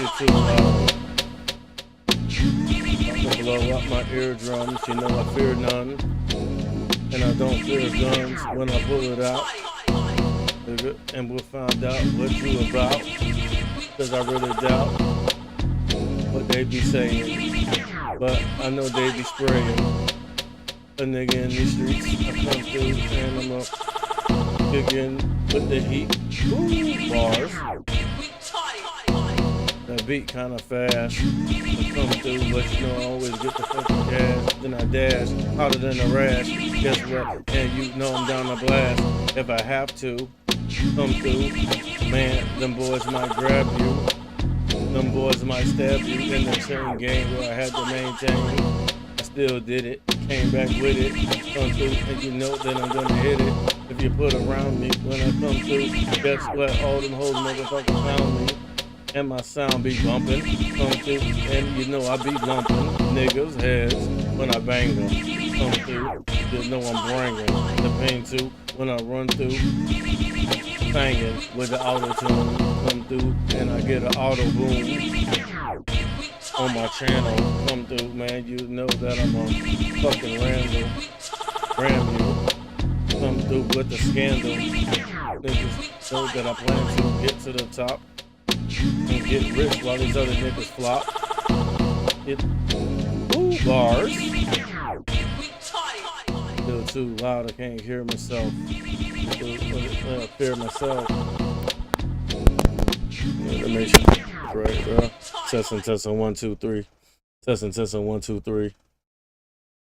it too loud. I can blow up my eardrums, you know I fear none. And I don't fear guns when I pull it out. And we'll find out what you about. Cause I really doubt what they be saying. But I know they be spraying a nigga in these streets. I come through and I'm up again with the heat. Ooh, bars. That beat kinda fast. I come through, but you know I always get the fucking cash. Then I dash, hotter than a rash. Guess what? And you know I'm down to blast. If I have to come through, man, them boys might grab you. Them boys might stab you in the chain game where I had to maintain. I still did it, came back with it. Come through, and you know that I'm gonna hit it. If you put around me when I come through, guess what? All them hoes motherfuckers found me. And my sound be bumping, come through, and you know I be lumping niggas' heads when I bang them. Come through, you know I'm bringing the pain too when I run through, banging with the auto tune. Come through, and I get an auto boom on my channel. Come through, man, you know that I'm a fucking ram you. Come through with the scandal. Niggas know that I plan to get to the top and get rich while these other niggas flop. Ooh, bars. Still too loud, I can't hear myself. I fear myself. Yeah, that makes you right, bro. Testing, 1, 2, 3. Testing, 1, 2, 3.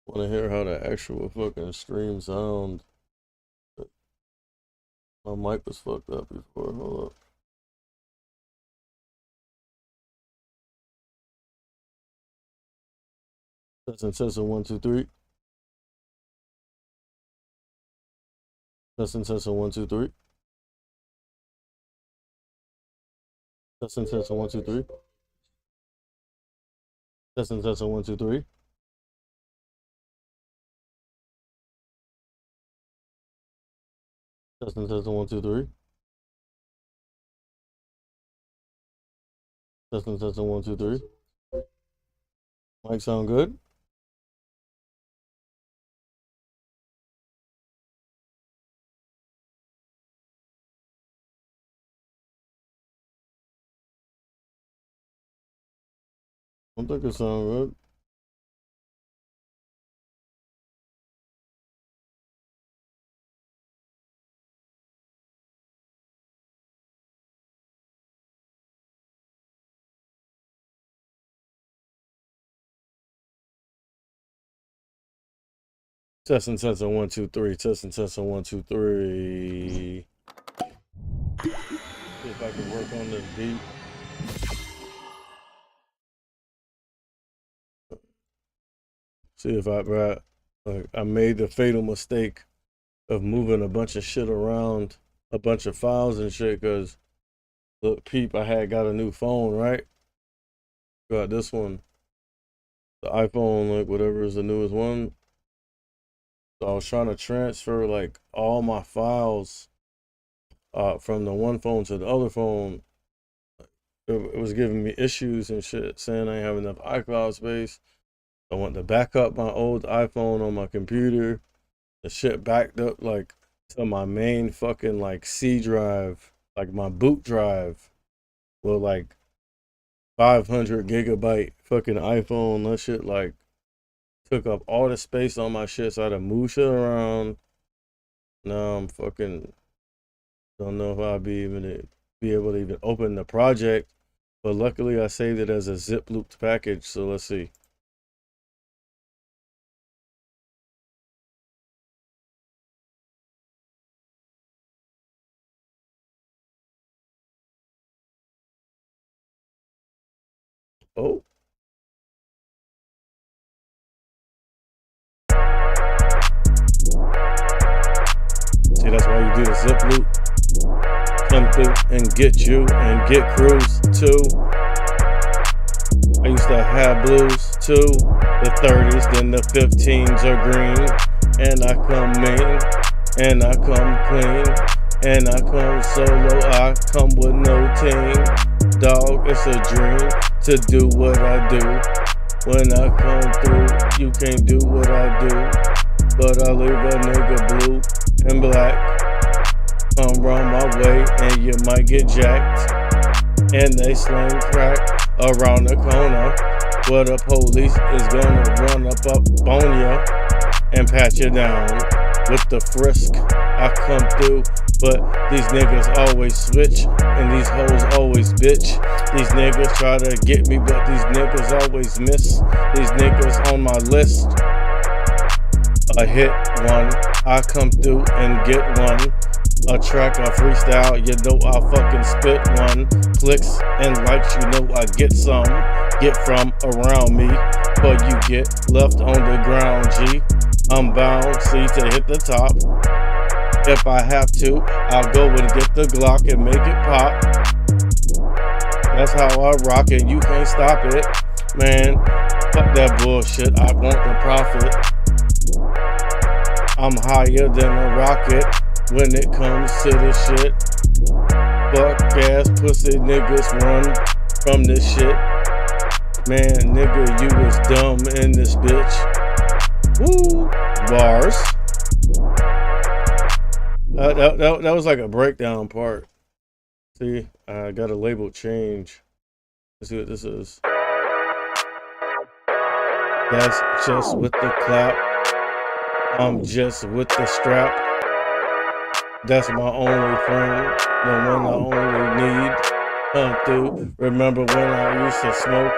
Wanna hear how the actual fucking stream sound? My mic was fucked up before. Hold up. Testing, 1, 2, 3. Testing, 1, 2, 3. Testing, 1, 2, 3. Testing, 1, 2, 3. Testing, 1, 2, 3. Testing, 1, 2, 3. Mic sound good? I don't think it sound good. Testing, 1, 2, 3. Testing, 1, 2, 3. See if I can work on this beat. See if I made the fatal mistake of moving a bunch of shit around, a bunch of files and shit, because look, peep, I had got a new phone, right? Got this one, the iPhone, like whatever is the newest one. So I was trying to transfer like all my files from the one phone to the other phone. It was giving me issues and shit, saying I didn't have enough iCloud space. I want to back up my old iPhone on my computer. The shit backed up like to my main fucking like C drive, like my boot drive, with like 500 gigabyte fucking iPhone. That shit like took up all the space on my shit, so I had to move shit around. Now I'm fucking don't know if I'll be able to even open the project, but luckily I saved it as a zip looped package. So let's see. Oh. See, that's why you do the zip loop. Come through and get you and get crews too. I used to have blues too. The 30s, then the 15s are green. And I come mean, and I come clean, and I come solo, I come with no team. Dog, it's a dream to do what I do. When I come through, you can't do what I do. But I leave a nigga blue and black. Come round my way and you might get jacked. And they sling crack around the corner, where the police is gonna run up on ya and pat you down with the frisk. I come through, but these niggas always switch, and these hoes always bitch. These niggas try to get me, but these niggas always miss. These niggas on my list. A hit one, I come through and get one. A track, a freestyle, you know I fucking spit one. Clicks and likes, you know I get some. Get from around me, but you get left on the ground, G. I'm bound, see, to hit the top. If I have to, I'll go and get the Glock and make it pop. That's how I rock it, you can't stop it. Man, fuck that bullshit, I want the profit. I'm higher than a rocket when it comes to this shit. Fuck ass pussy niggas run from this shit. Man, nigga, you was dumb in this bitch. Woo! Bars. That was like a breakdown part. See, I got a label change. Let's see what this is. That's just with the clap. I'm just with the strap. That's my only friend, the one I only need. Come through. Remember when I used to smoke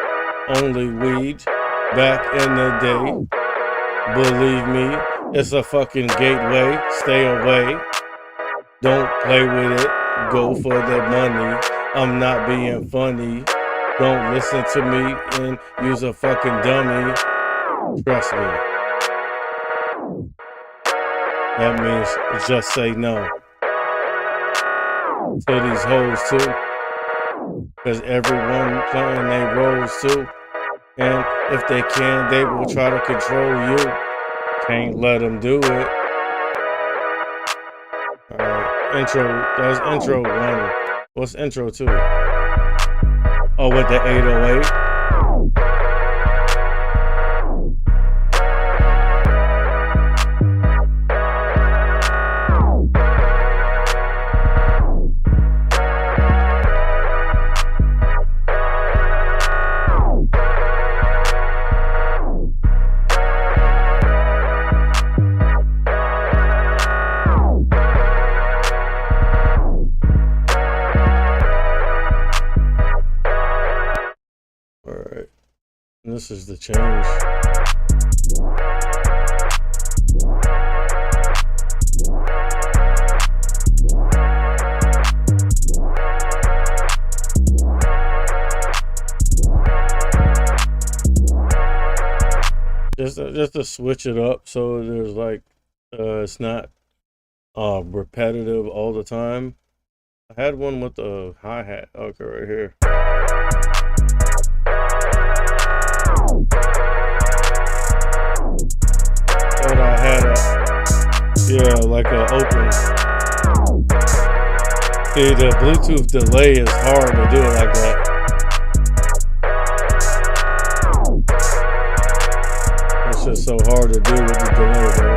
only weed back in the day? Believe me, it's a fucking gateway. Stay away. Don't play with it. Go for the money. I'm not being funny. Don't listen to me and use a fucking dummy. Trust me. That means just say no to these hoes too. Cause everyone playing their roles too. And if they can, they will try to control you. Can't let them do it. Alright, intro. That was intro 1. What's intro 2? Oh, with the 808? Alright, this is the change. Just to switch it up so there's like it's not repetitive all the time. I had one with the hi-hat. Okay, right here. But I had like a open. See, the Bluetooth delay is hard to do it like that. It's just so hard to do with the delay, bro.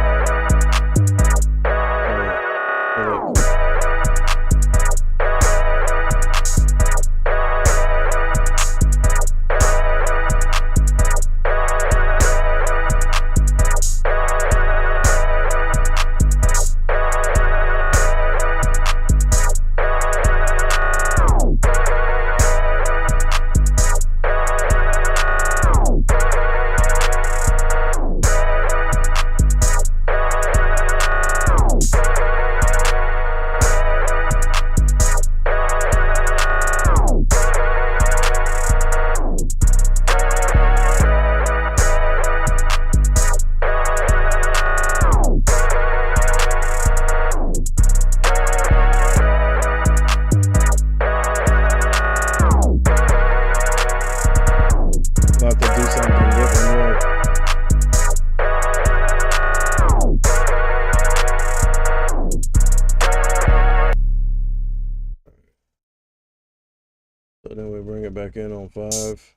back in on 5.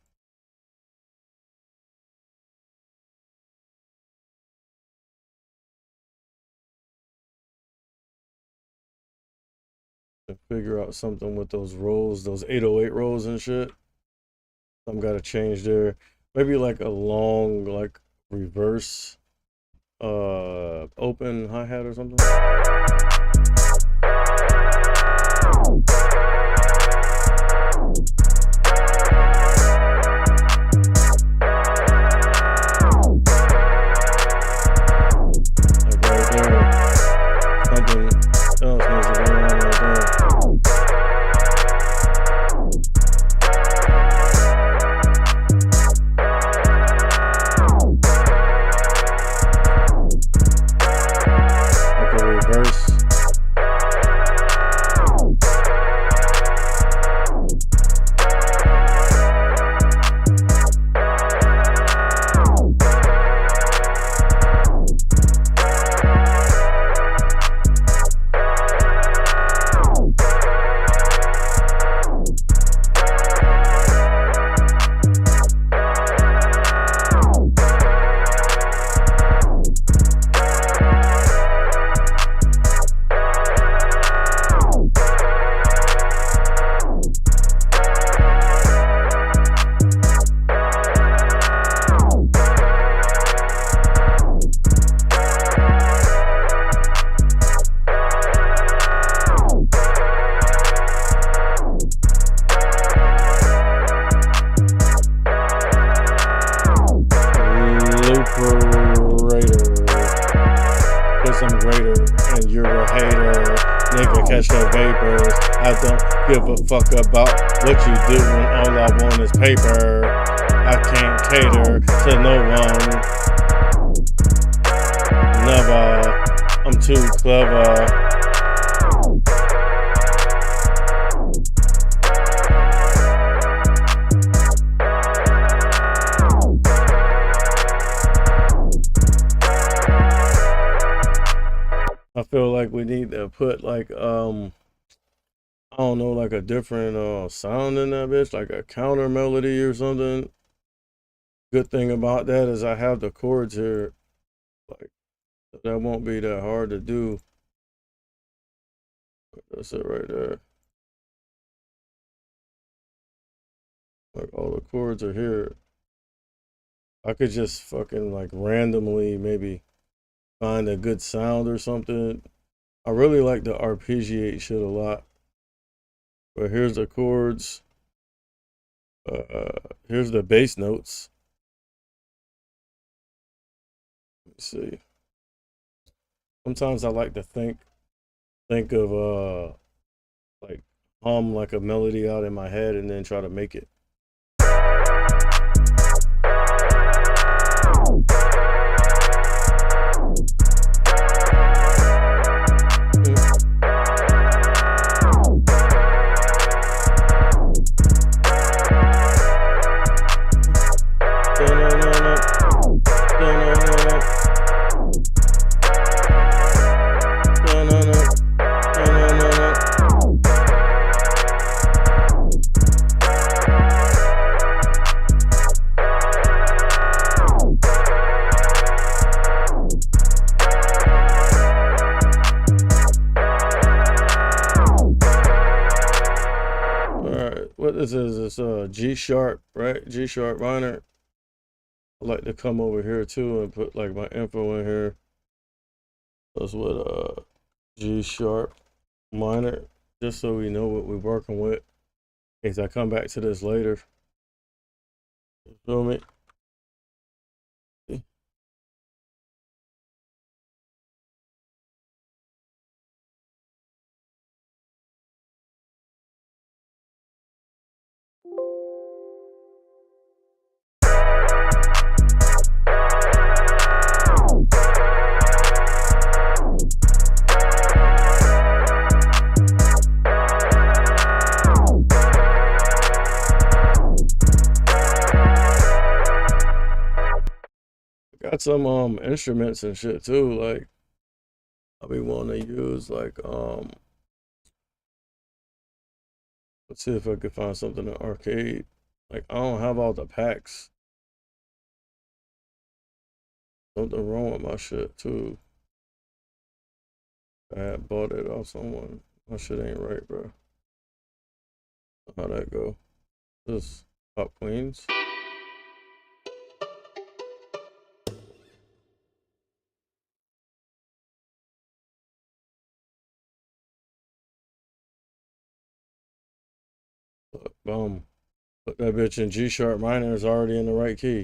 To figure out something with those rolls, those 808 rolls and shit. I'm gotta change there. Maybe like a long, like reverse open hi-hat or something. Catch the vapors. I don't give a fuck about what you do when all I want is paper. I can't cater to no one. Never. I'm too clever. I feel like we need to put like I don't know, like a different sound in that bitch, like a counter melody or something. Good thing about that is I have the chords here, like that won't be that hard to do. That's it right there. Like all the chords are here. I could just fucking like randomly maybe find a good sound or something. I really like to arpeggiate shit a lot. But here's the chords. Here's the bass notes. Let me see. Sometimes I like to think of like hum like a melody out in my head and then try to make it. What this is G sharp, right? G sharp minor. I like to come over here too and put like my info in here. That's what G sharp minor, just so we know what we're working with in case I come back to this later. You feel me? Got some instruments and shit too, like I'll be wanting to use like let's see if I could find something in arcade. Like, I don't have all the packs. Something wrong with my shit, too. I had bought it off someone. My shit ain't right, bro. How'd that go? This Pop Queens. Boom. Put that bitch in G sharp minor, is already in the right key.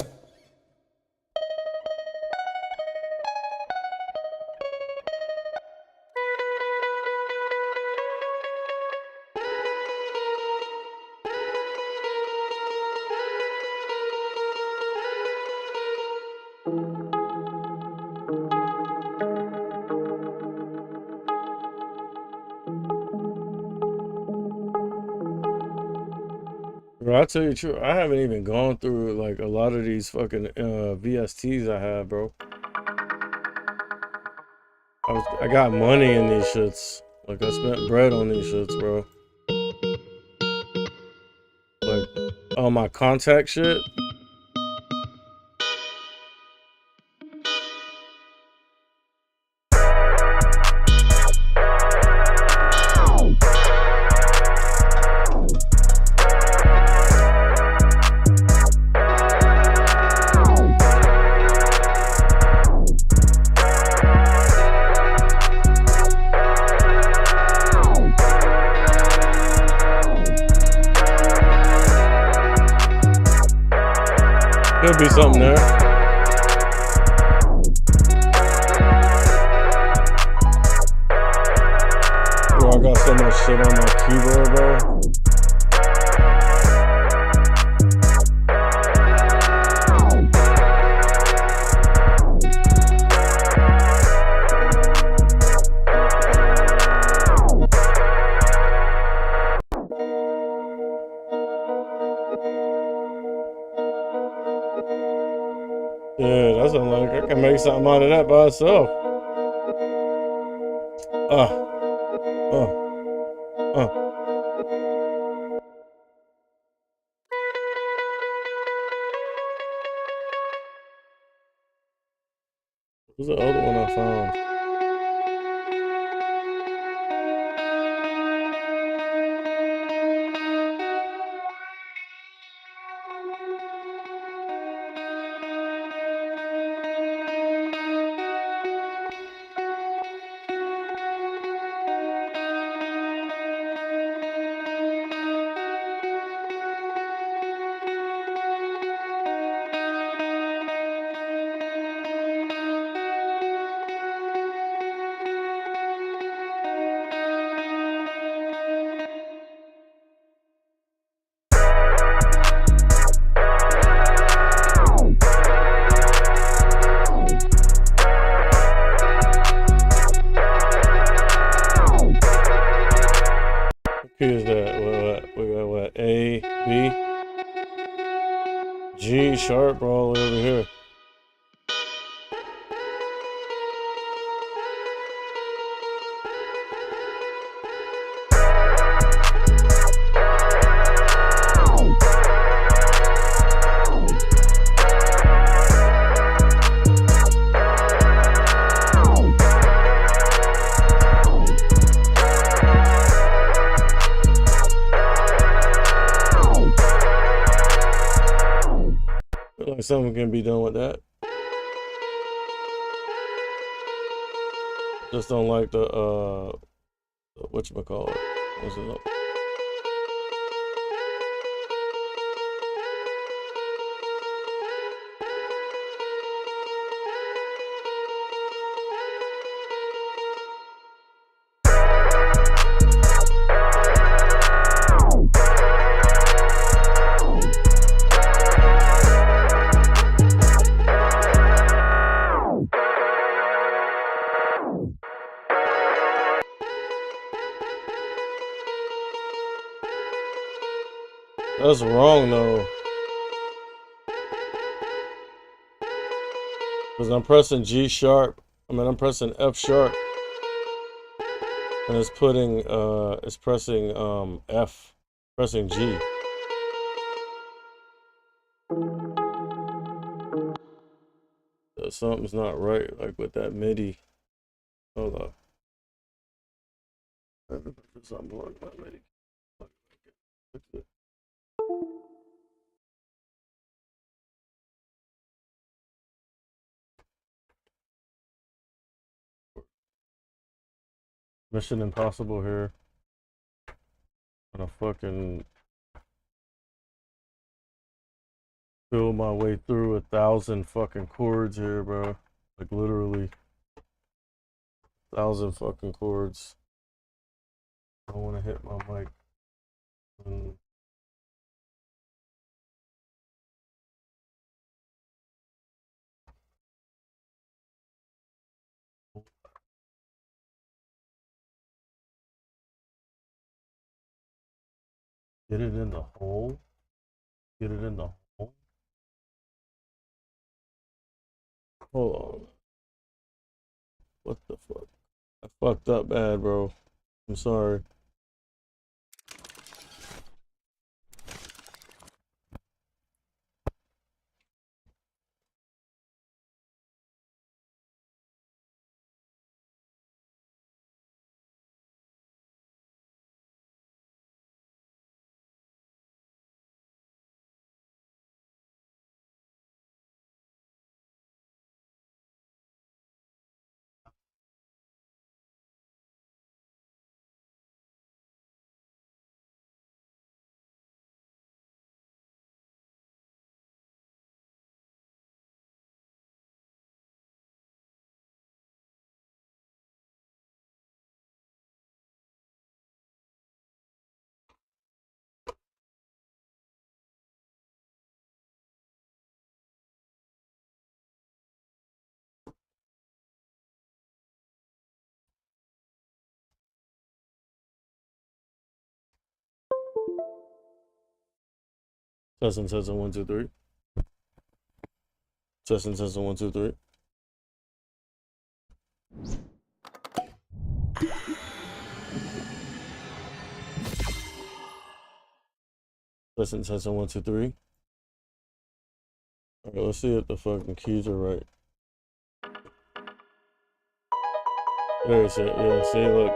Bro, I tell you the truth, I haven't even gone through like a lot of these fucking VSTs I have, bro. I got money in these shits. Like, I spent bread on these shits, bro. Like, all my contact shit. Could be something there. Bro, I got so much shit on my keyboard, bro. Yeah, that sounds like I can make something out of that by itself. What's the other one I found? Key is that? We got what? A, B, G sharp all the way over here. Like something can be done with that. Just don't like the whatchamacallit. What's it up? That's wrong though. Because I'm pressing G sharp. I'm pressing F sharp. And it's pressing F, pressing G. but something's not right, like with that MIDI. Hold up. Just unplug my MIDI. Mission Impossible here. I'm gonna fucking feel my way through 1,000 fucking chords here, bro. Like literally 1,000 fucking chords. I don't want to hit my mic. Get it in the hole. Get it in the hole. Hold on. What the fuck? I fucked up bad, bro. I'm sorry. Testing, 1, 2, 3. Testing, 1, 2, 3. Testing, 1, 2, 3. All right, let's see if the fucking keys are right. There it's at. Yeah, see, look.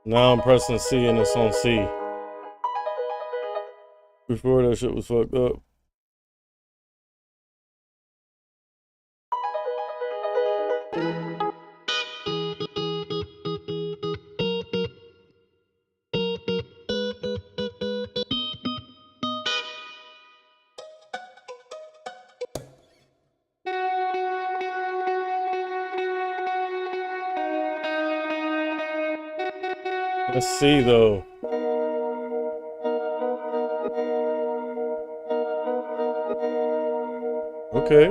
Now I'm pressing C and it's on C. Before that shit was fucked up. Let's see though. Okay.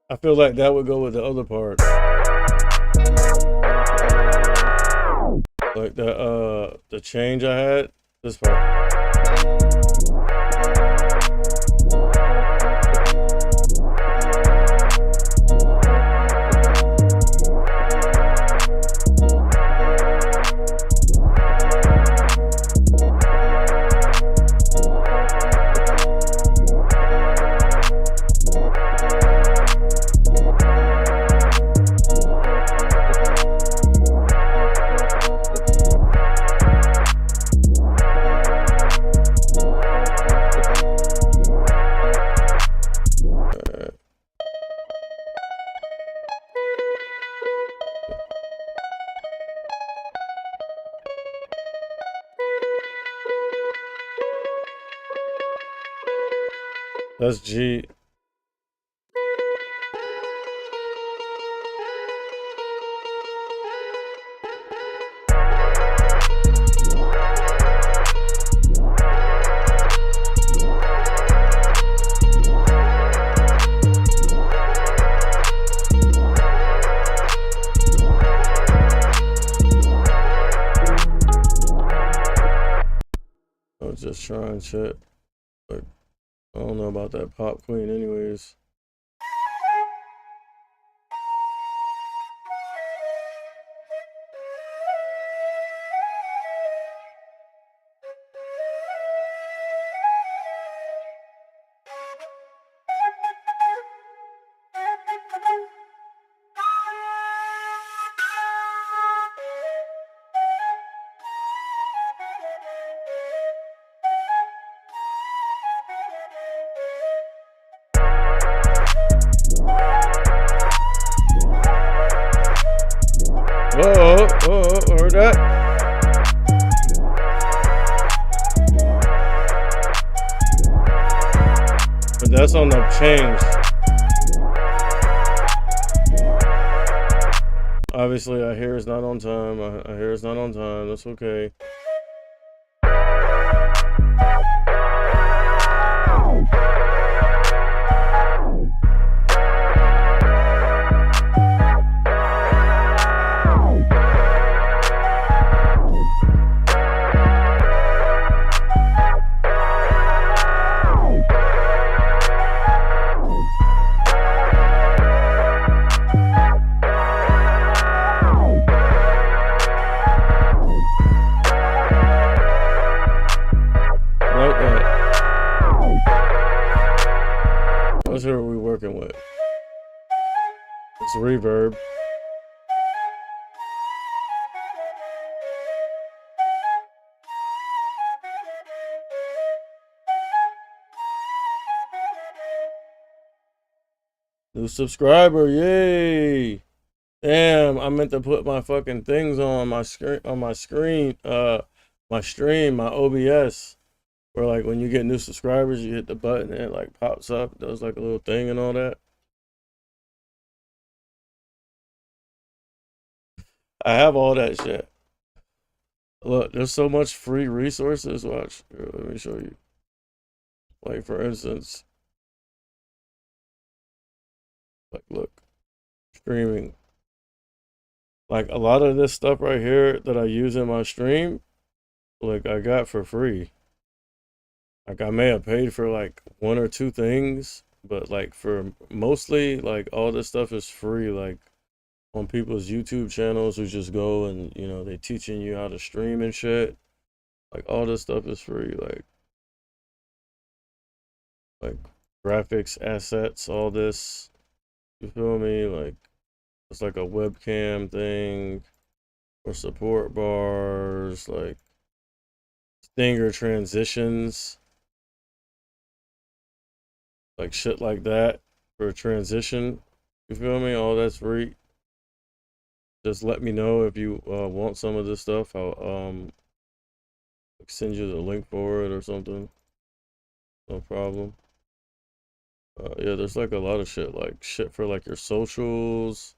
I feel like that would go with the other part. Like the change I had, this part. That's G. I was just trying shit. Like, don't know about that pop queen anyways. Heard that? But that's on the change. Obviously, I hear it's not on time. I hear it's not on time. That's okay. Let's hear what we're working with. It's reverb. New subscriber, yay! Damn, I meant to put my fucking things on my screen, my stream, my OBS. Where like when you get new subscribers, you hit the button and it like pops up, does like a little thing and all that. I have all that shit. Look, there's so much free resources. Watch, here, let me show you. Like for instance, like look, streaming. Like a lot of this stuff right here that I use in my stream, like I got for free. Like I may have paid for like one or two things, but like for mostly like all this stuff is free. Like on people's YouTube channels who just go and you know they teaching you how to stream and shit. Like all this stuff is free. Like graphics, assets, all this. You feel me? Like it's like a webcam thing or support bars, like stinger transitions. Like shit like that for a transition. You feel me? All that's free. Just let me know if you want some of this stuff. I'll send you the link for it or something. No problem. Yeah, there's like a lot of shit. Like shit for like your socials.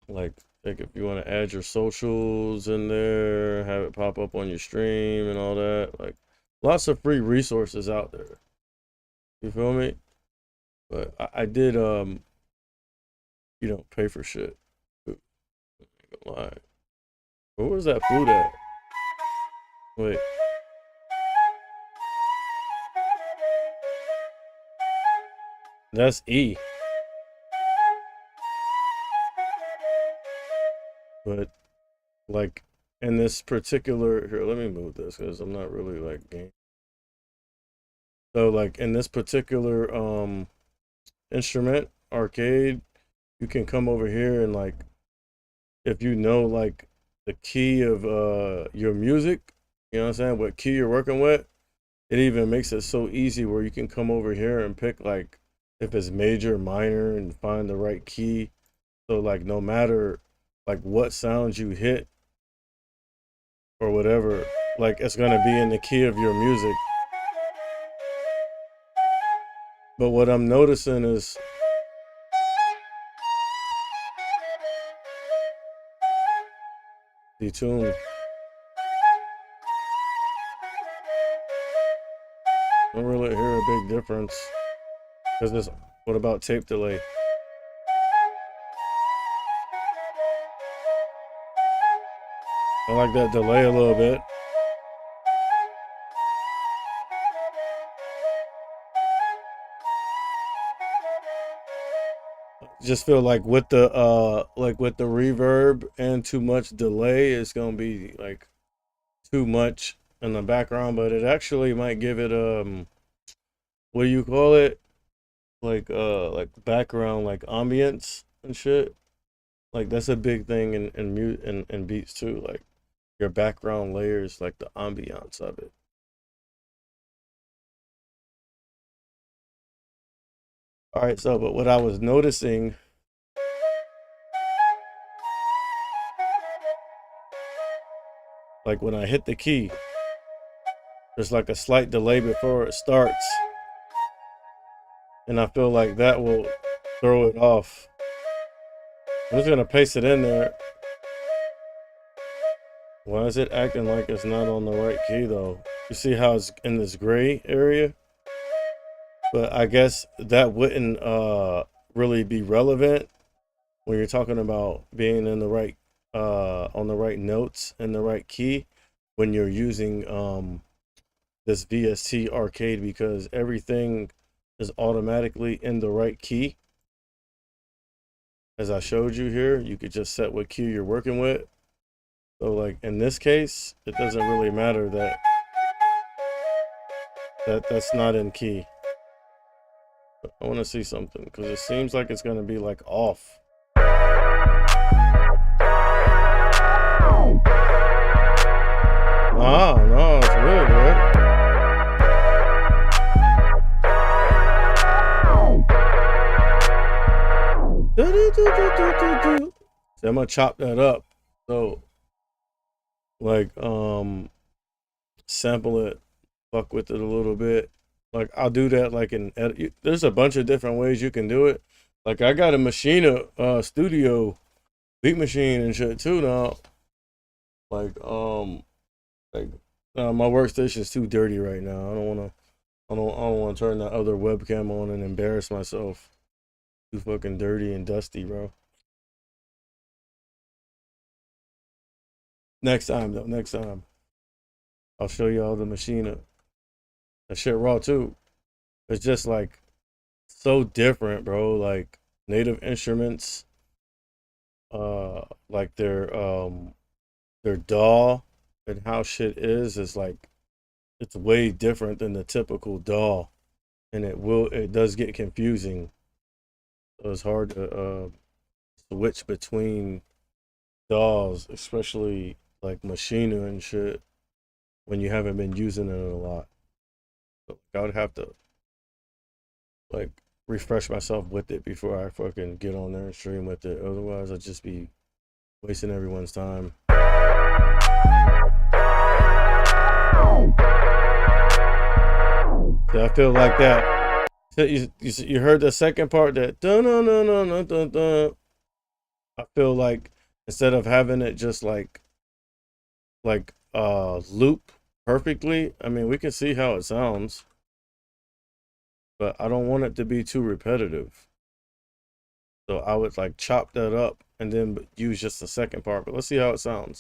Like if you want to add your socials in there, have it pop up on your stream and all that. Like lots of free resources out there. You feel me? But I did you know, pay for shit. Ooh, I ain't gonna lie. Where was that food at? Wait. That's E. But like in this particular here, let me move this because I'm not really like game. So like in this particular instrument arcade, you can come over here and like if you know like the key of your music, you know what I'm saying, what key you're working with, it even makes it so easy where you can come over here and pick like if it's major, minor, and find the right key. So like no matter like what sound you hit or whatever, like it's gonna be in the key of your music. But what I'm noticing is detune. Don't really hear a big difference. Because this, what about tape delay? I like that delay a little bit. just feel like with the reverb and too much delay, it's gonna be like too much in the background, but it actually might give it what do you call it? Like background, like ambience and shit. Like that's a big thing in beats too. Like your background layers, like the ambiance of it. All right, so but what I was noticing, like when I hit the key, there's like a slight delay before it starts. And I feel like that will throw it off. I'm just gonna paste it in there. Why is it acting like it's not on the right key though? You see how it's in this gray area? But I guess that wouldn't really be relevant when you're talking about being in the right on the right notes and the right key when you're using this VST arcade, because everything is automatically in the right key. As I showed you here, you could just set what key you're working with. So like in this case, it doesn't really matter that's not in key. But I want to see something because it seems like it's going to be like off. Ah, no, it's good, right? So I'm gonna chop that up. So like sample it, fuck with it a little bit. Like I'll do that like in edit. There's a bunch of different ways you can do it. Like I got a Machina studio beat machine and shit too now. Like my workstation's too dirty right now. I don't wanna turn that other webcam on and embarrass myself. Too fucking dirty and dusty, bro. Next time though, next time. I'll show y'all the Machina. That shit raw too. It's just like so different, bro. Like Native Instruments, like their DAW and how shit is like it's way different than the typical DAW, and it does get confusing. So it's hard to switch between DAWs, especially like Machina and shit, when you haven't been using it a lot. So I would have to like refresh myself with it before I fucking get on there and stream with it. Otherwise, I'd just be wasting everyone's time. So I feel like that. You heard the second part, that dun dun dun dun dun dun dun. I feel like instead of having it just like loop perfectly, I mean we can see how it sounds, but I don't want it to be too repetitive. So I would like chop that up and then use just the second part. But let's see how it sounds.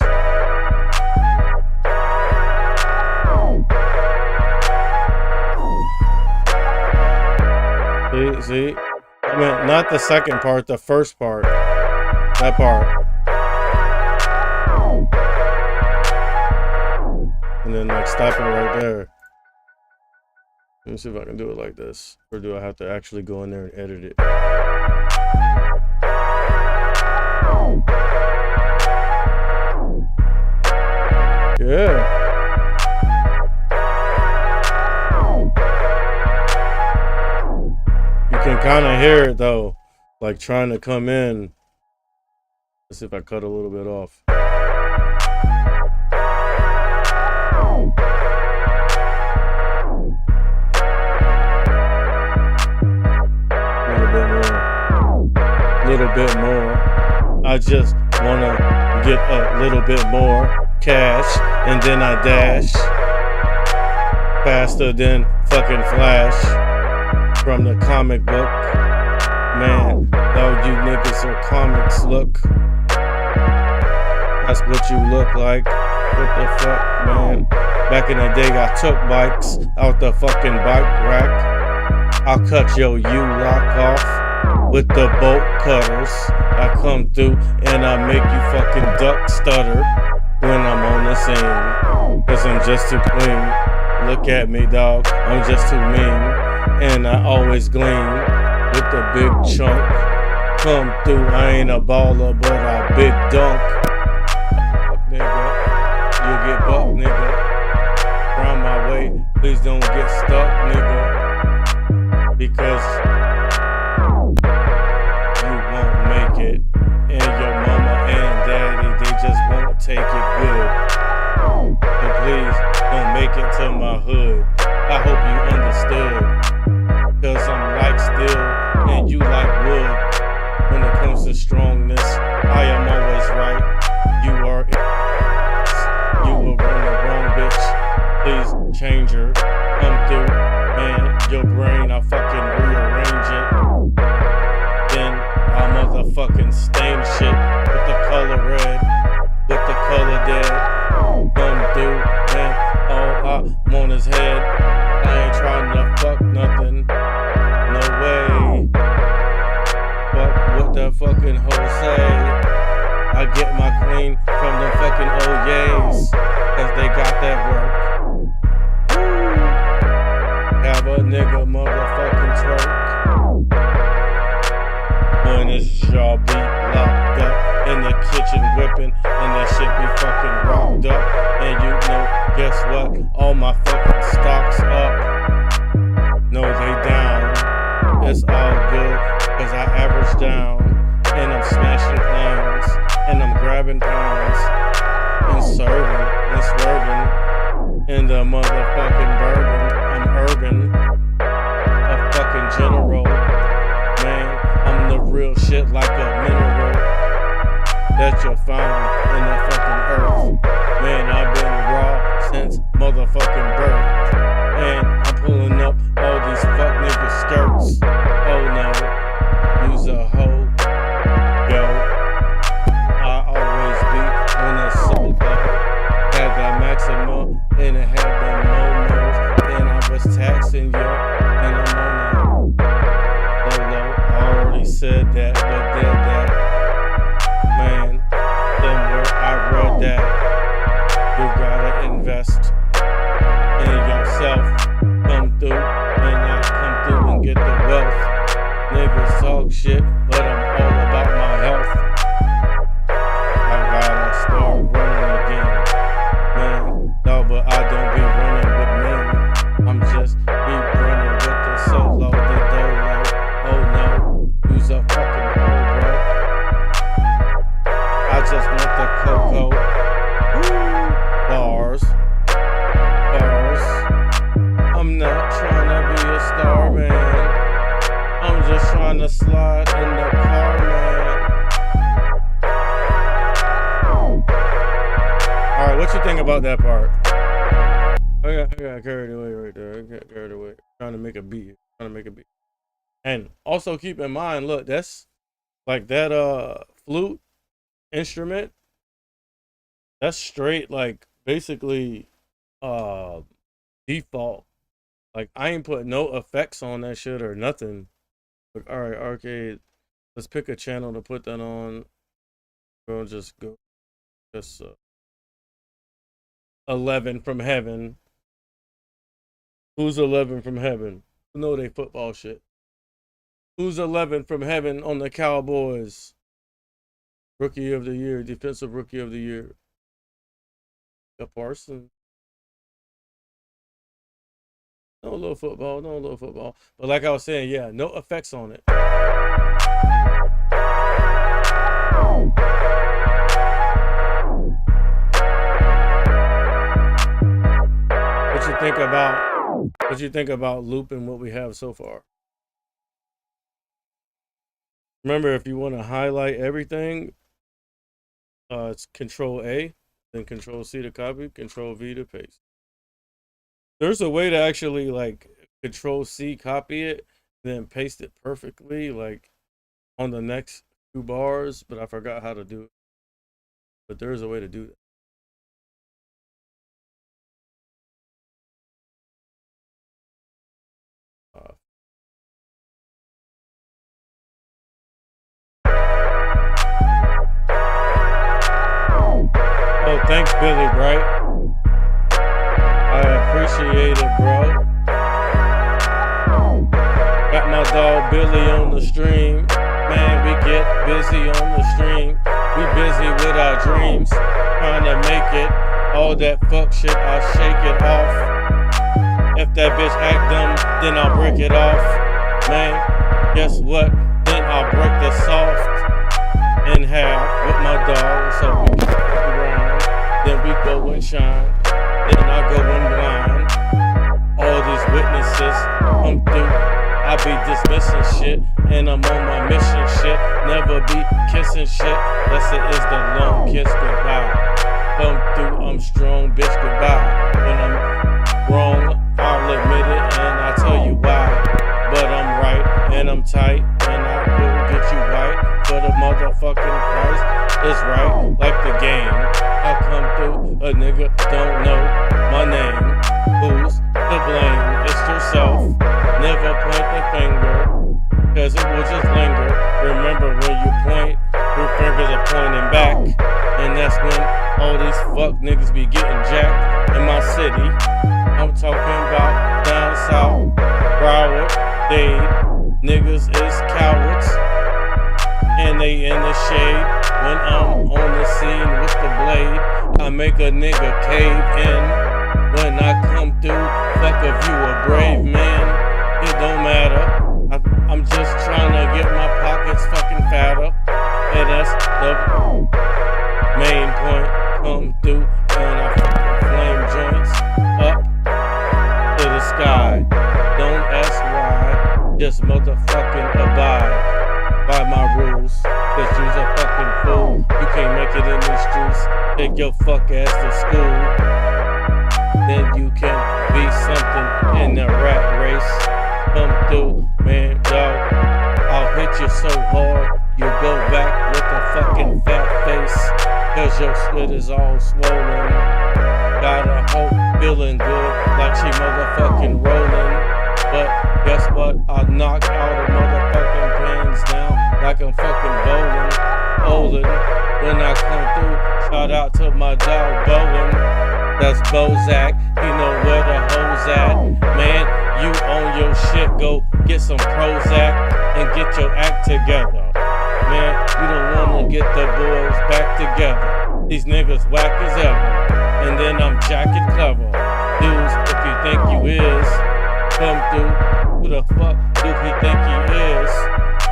See? I mean, not the second part, the first part. That part. And then like stop it right there. Let me see if I can do it like this. Or do I have to actually go in there and edit it? Yeah. You can kind of hear it though, like trying to come in. Let's see if I cut a little bit off. A little bit more. I just wanna get a little bit more cash, and then I dash faster than fucking Flash. From the comic book, man, though you niggas are comics, look, that's what you look like. What the fuck, man? Back in the day, I took bikes out the fucking bike rack. I'll cut your U-lock off with the bolt cutters. I come through and I make you fucking duck stutter when I'm on the scene. Cause I'm just too clean. Look at me, dog, I'm just too mean. And I always gleam with the big chunk. Come through, I ain't a baller, but I big dunk. Fuck nigga, you get buck nigga. Round my way, please don't get stuck nigga. Because you won't make it. And your mama and daddy, they just won't take it good. So please don't make it to my hood. I hope you understood. Cause I'm like steel and you like wood. When it comes to strongness, I am always right. You are running wrong, bitch. Please change her. Come through, man. Your brain, I'll fucking rearrange it. Then I'll motherfucking stain shit with the color red, with the color dead. Come through, man. All I want is head. I ain't trying to fuck nothing. No way. Fuck what the fucking hoes say. I get my clean from the fucking OYs, cause they got that work. Have a nigga motherfucking twerk. When it's y'all be locked up in the kitchen whipping, and that shit be fucking rocked up. And you know, guess what? All my fucking stocks up. No, they down. It's all good, cause I average down. And I'm smashing clowns, and I'm grabbing pounds, and serving, and swerving, in the motherfucking bourbon. I'm urban, a fucking general, man, I'm the real shit like a mineral, that you'll find in the fucking earth. Man, I've been raw since motherfucking birth, and I'm pulling up all these fuck nigga skirts. Oh no, use a hoe. Yo, I always be on the solo. Had the Maxima and it had the momos. And I was taxing yo, and I'm on the solo. I already said that, but did that. Man, somewhere I read that you gotta invest in yourself. Come through, and I come through and get the wealth. Niggas talk shit, but I'm all about my health. I gotta start running again, man. No, but I don't be running with men. I'm just be running with the solo, the dolo. Oh no, who's a fucking hoe, bro? I just want the cocoa. Woo! Bars. I'm not trying to be a star, man. I'm just trying to slide in the car, man. Alright, what you think about that part? I got carried away right there. I got carried away. Trying to make a beat. And also keep in mind, look, that's like that flute instrument. That's straight like basically default. Like I ain't put no effects on that shit or nothing. But alright, arcade. Let's pick a channel to put that on. We'll just go 11 from heaven. Who's 11 from heaven? You know they football shit. Who's 11 from heaven on the Cowboys? Rookie of the year, defensive rookie of the year. Got Parsons. No little football. But like I was saying, yeah, no effects on it. What you think about looping what we have so far? Remember, if you want to highlight everything, it's Control A, then Control C to copy, Control V to paste. There's a way to actually like Control C copy it, then paste it perfectly, like on the next 2 bars, but I forgot how to do it. But there is a way to do that. the stream. Man, we get busy on the stream. We busy with our dreams, trying to make it. All that fuck shit, I'll shake it off. If that bitch act dumb, then I'll break it off. Man, guess what? Then I'll break the soft in half with my dog, so we keep it around. Then we go and shine. Then I go and blind. All these witnesses come through. I be dismissing shit, and I'm on my mission shit. Never be kissing shit, unless it is the long kiss goodbye. Come through, I'm strong, bitch, goodbye. When I'm wrong, I'll admit it, and I'll tell you why. But I'm right, and I'm tight, and I will get you right. For the motherfucking price is right, like the game. I come through, a nigga don't know my name. Who's to blame? It's yourself. Never point the finger, cause it will just linger. Remember when you point, your fingers are pointing back. And that's when all these fuck niggas be getting jacked in my city. I'm talking about down south, Broward, Dade. Niggas is cowards, and they in the shade. When I'm on the scene with the blade, I make a nigga cave in. When I come through, fuck if you a brave man, it don't matter. I'm just trying to get my pockets fucking fatter, and that's the main point. Come through, and I fucking flame joints up to the sky. Don't ask why, just motherfucking abide by my rules. Cause you's a fucking fool. You can't make it in these streets. Take your fuck ass to school. Then you can be something in the rat race. Come through, man, dog. I'll hit you so hard, you go back with a fucking fat face. Cause your split is all swollen. Got a hoe feeling good, like she motherfucking rolling. But guess what? I'll knock all the motherfucking pins down like I'm fucking bowling. When I come through, shout out to my dog Bowen. That's Bozak, he know where the hoes at. Man, you on your shit, go get some Prozac and get your act together. Man, you don't wanna get the boys back together. These niggas whack as ever, and then I'm jacket clever. Dudes, if you think you is, come through. Who the fuck do he think he is?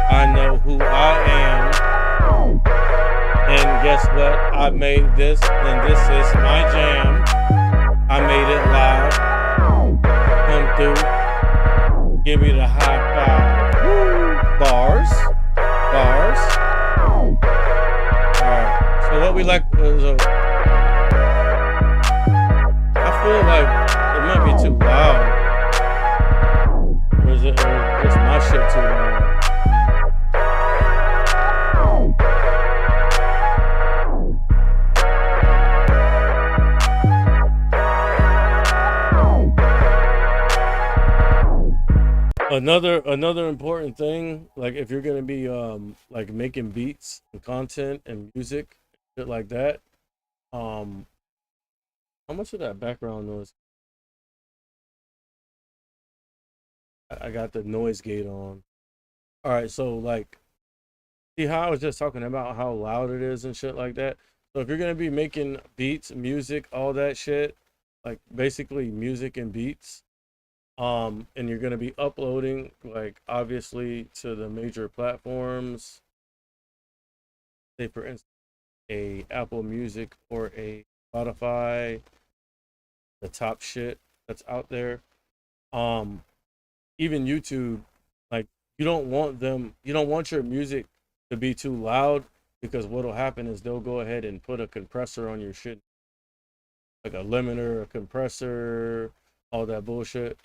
I know who I am. And guess what? I made this, and this is my jam. I made it live. Come through. Give me the high five. Woo. Bars. Alright. So what we like was I feel like it might be too loud. Or is it just my shit too loud? Another important thing, like if you're gonna be like making beats and content and music, shit like that, how much of that background noise? I got the noise gate on. All right, so like, see how I was just talking about how loud it is and shit like that. So if you're gonna be making beats, music, all that shit, like basically music and beats, and you're gonna be uploading, like obviously to the major platforms, say for instance a Apple Music or a Spotify, the top shit that's out there. Even YouTube, like you don't want your music to be too loud, because what'll happen is they'll go ahead and put a compressor on your shit, like a limiter, a compressor, all that bullshit.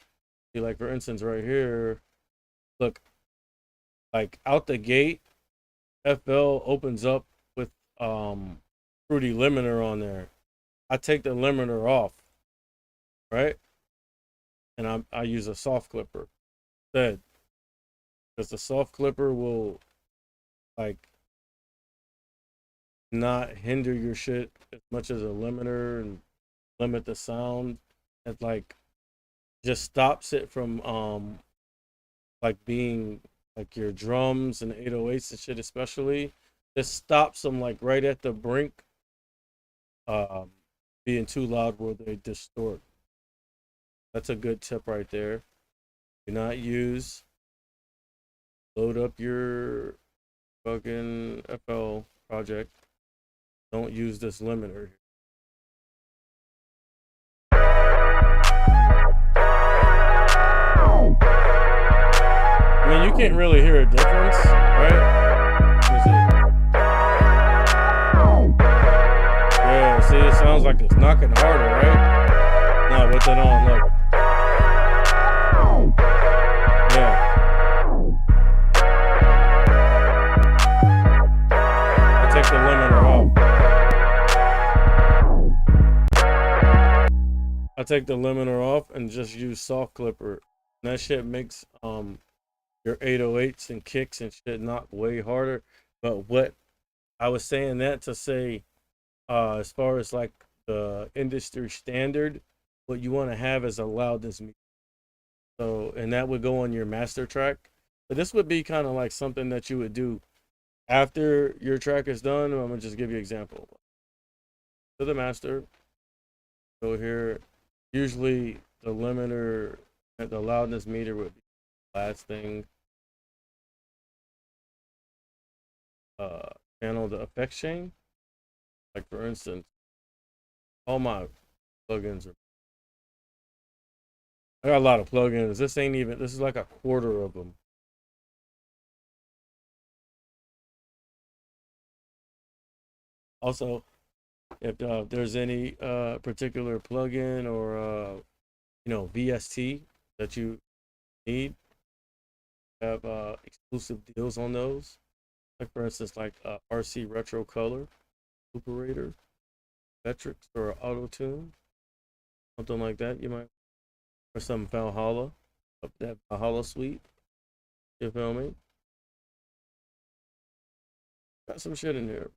See, like for instance right here, look, like out the gate, FL opens up with Fruity limiter on there. I take the limiter off, right? And I use a soft clipper instead, because the soft clipper will like not hinder your shit as much as a limiter and limit the sound. It like just stops it from like being like your drums and 808s and shit, especially, just stops them like right at the brink, being too loud where they distort. That's a good tip right there. Do not use. Load up your fucking FL project. Don't use this limiter. I mean, you can't really hear a difference, right? Yeah, see, it sounds like it's knocking harder, right? No, with it on, look. Yeah. I take the limiter off. I take the limiter off and just use soft clipper. And that shit makes your 808s and kicks and shit knock way harder. But what I was saying that to say, as far as like the industry standard, what you want to have is a loudness meter. So, and that would go on your master track. But this would be kind of like something that you would do after your track is done. I'm gonna just give you an example. To the master, go here. Usually the limiter, the loudness meter would be the last thing. Channel the effects chain. Like for instance, all my plugins are. I got a lot of plugins. This ain't even. This is like a quarter of them. Also, if there's any particular plugin or VST that you need, have exclusive deals on those. Like for instance, like RC Retro Color, Superator, Metrics, or Auto Tune, something like that. You might, or some Valhalla, that Valhalla suite. You feel me? Got some shit in here.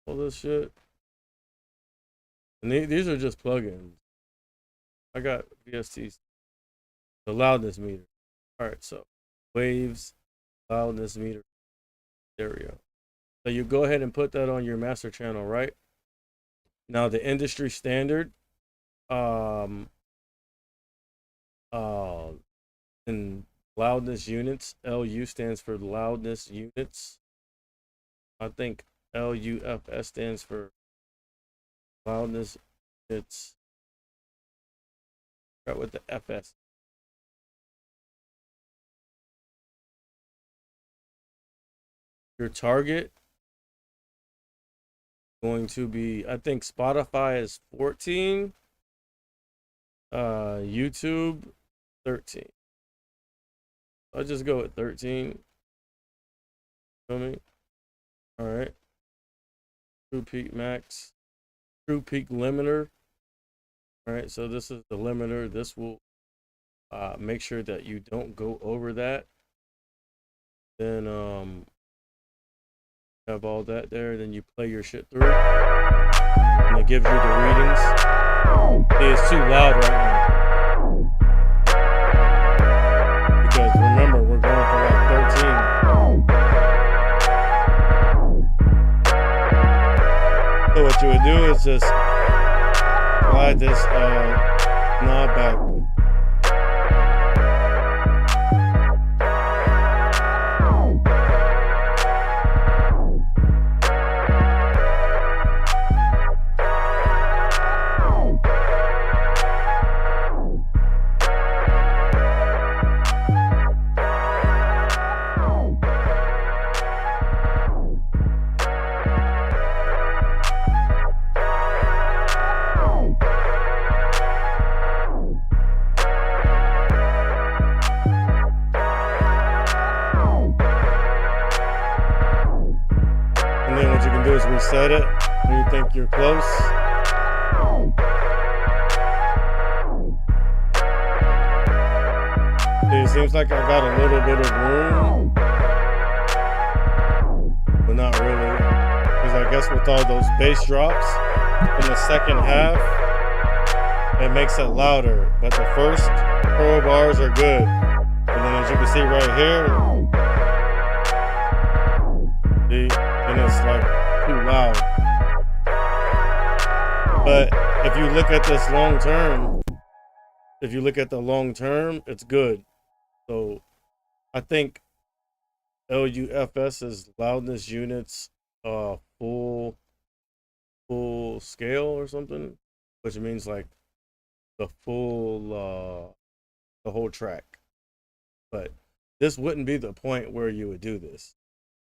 All this shit. And these are just plugins. I got VSTs. The loudness meter. Alright, so waves, loudness meter, stereo. So you go ahead and put that on your master channel, right? Now the industry standard, in loudness units, LU stands for loudness units. I think LUFS stands for loudness. It's right with the FS. Your target going to be, I think Spotify is 14, YouTube 13. I'll just go with 13. Feel me? All right. True peak max. True peak limiter. All right. So this is the limiter. This will make sure that you don't go over that. Then have all that there. Then you play your shit through, and it gives you the readings. See, it's too loud right now. Because remember, we're going for like 13. So what you would do is just slide this knob back. And then what you can do is reset it when you think you're close. See, it seems like I got a little bit of room, but not really. Because I guess with all those bass drops in the second half, it makes it louder. But the first pro bars are good. And then as you can see right here, too loud. But if you look at this long term, if you look at the long term, it's good. So I think LUFS's loudness units full scale or something, which means like the whole track. But this wouldn't be the point where you would do this.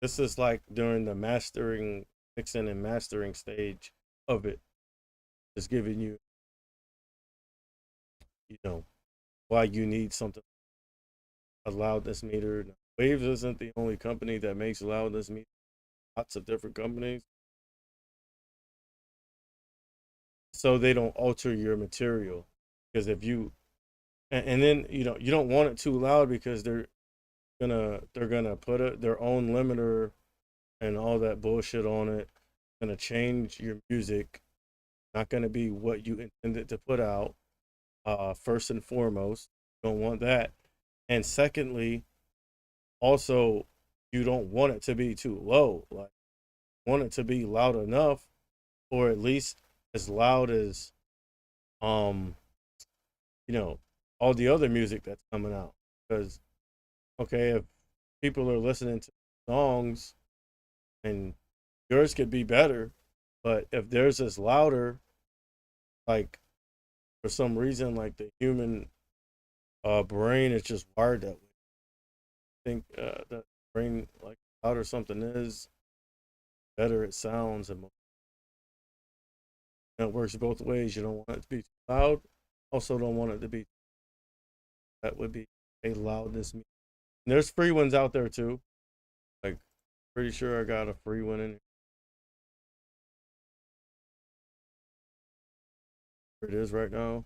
This is like during the mastering, mixing and mastering stage of it. Just giving you, why you need something, a loudness meter. Waves isn't the only company that makes loudness meters. Lots of different companies. So they don't alter your material. Because if you, and then, you don't want it too loud because they're gonna put their own limiter and all that bullshit on it. Gonna change your music. Not gonna be what you intended to put out. First and foremost, you don't want that. And secondly, also, you don't want it to be too low. Like, you want it to be loud enough, or at least as loud as all the other music that's coming out. Because, okay, if people are listening to songs and yours could be better, but if theirs is louder, like for some reason, like the human brain is just wired that way. I think the brain, like louder something is, better it sounds, and it works both ways. You don't want it to be too loud, also don't want it to be. That would be a loudness. And there's free ones out there too. Like, pretty sure I got a free one in here. Here it is right now.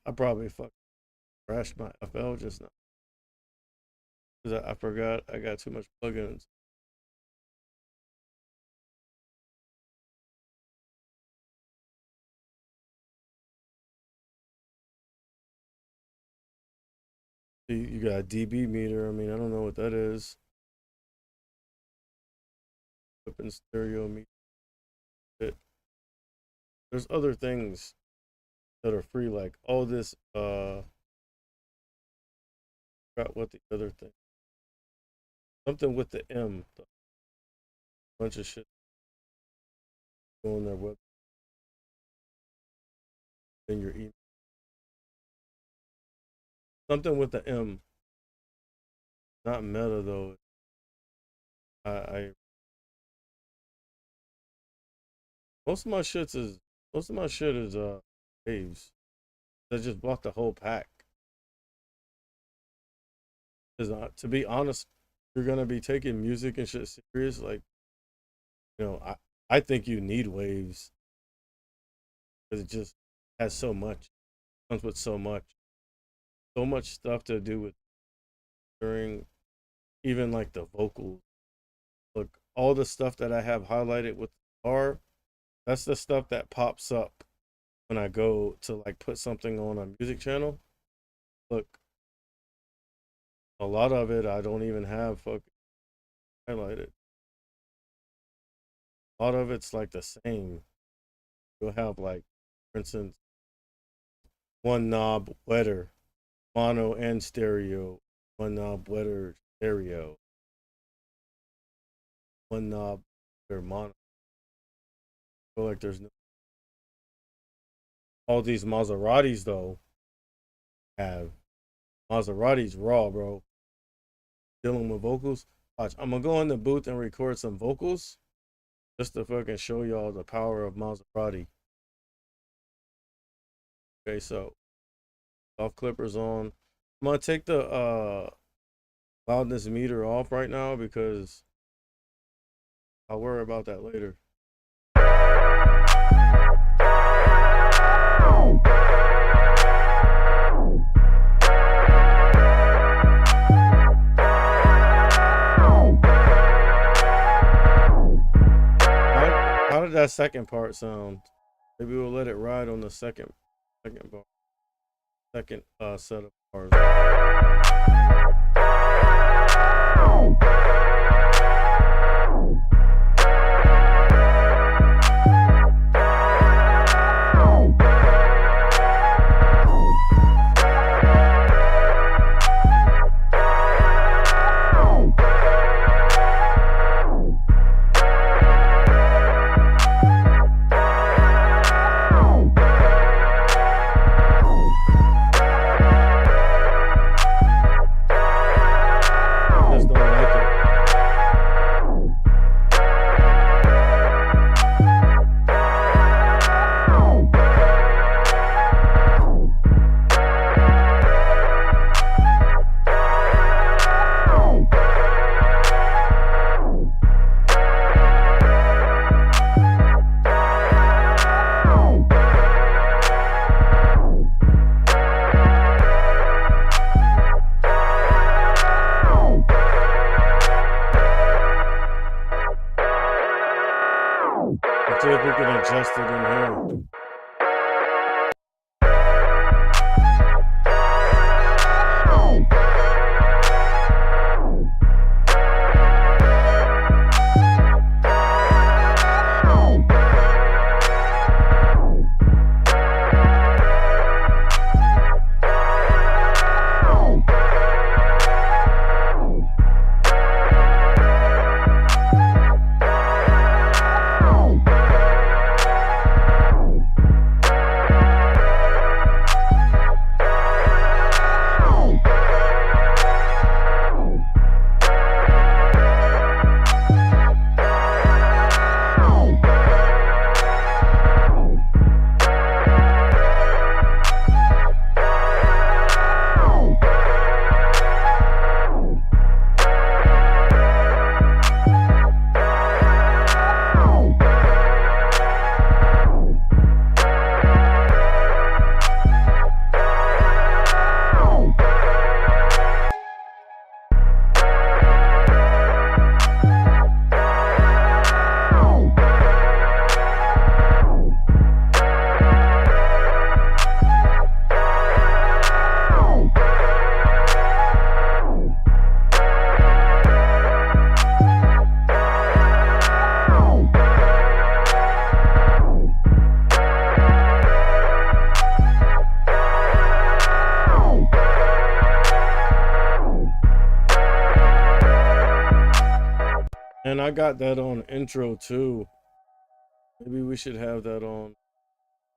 I probably crashed my FL just now because I forgot I got too much plugins. You got a dB meter. I mean, I don't know what that is. Flipping stereo meter. There's other things that are free, like all this. Forgot what the other thing. Something with the M. A bunch of shit on their web. In your email. Something with the M. Not Meta though. I most of my shit is waves. I just bought the whole pack. Cause to be honest, you're gonna be taking music and shit serious. Like, I think you need waves because it just has so much. Comes with so much stuff to do with during, even like the vocals. Look, all the stuff that I have highlighted with the R, that's the stuff that pops up when I go to like put something on a music channel. Look, a lot of it I don't even have fucking highlighted. A lot of it's like the same. You'll have like, for instance, one knob wetter, mono and stereo, one knob wetter stereo, one knob wetter mono. I feel like there's no. All these Maseratis though have Maseratis raw, bro. Dealing with vocals. Watch, I'm gonna go in the booth and record some vocals just to fucking show y'all the power of Maserati. Okay, so off clippers on. I'm gonna take the loudness meter off right now because I'll worry about that later. How did that second part sound? Maybe we'll let it ride on the second part. second set of bars. See if we can adjust it in here. And I got that on intro too. Maybe we should have that on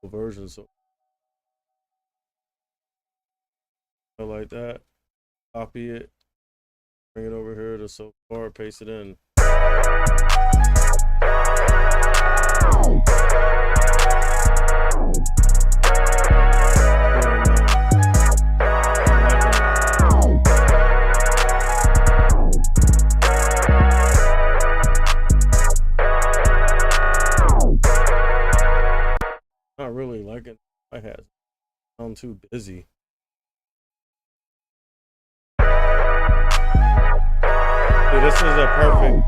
version. So like that. Copy it. Bring it over here to so far. Paste it in. Not really liking my hat. I'm too busy. See, this is a perfect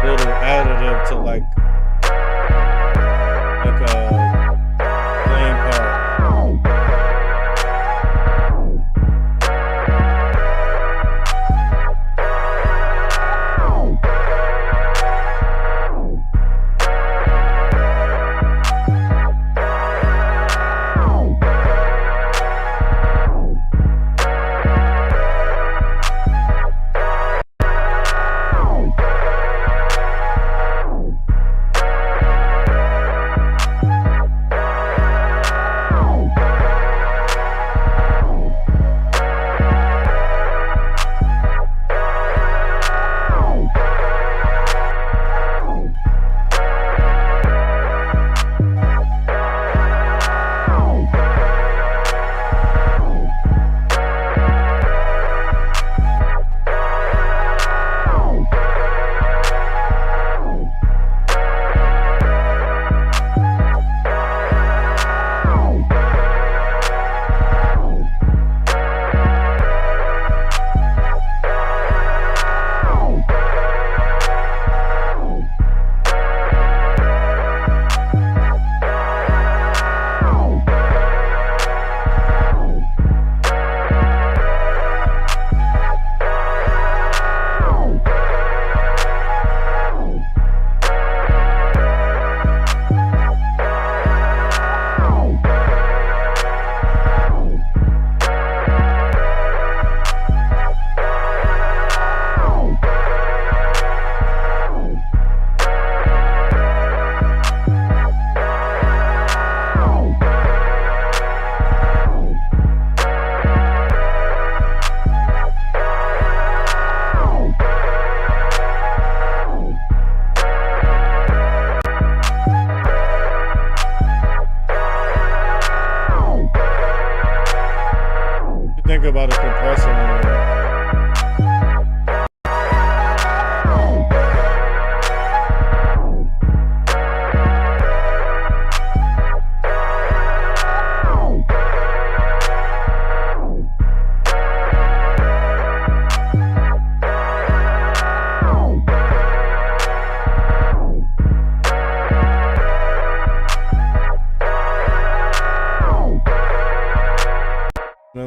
little additive to like a playing part.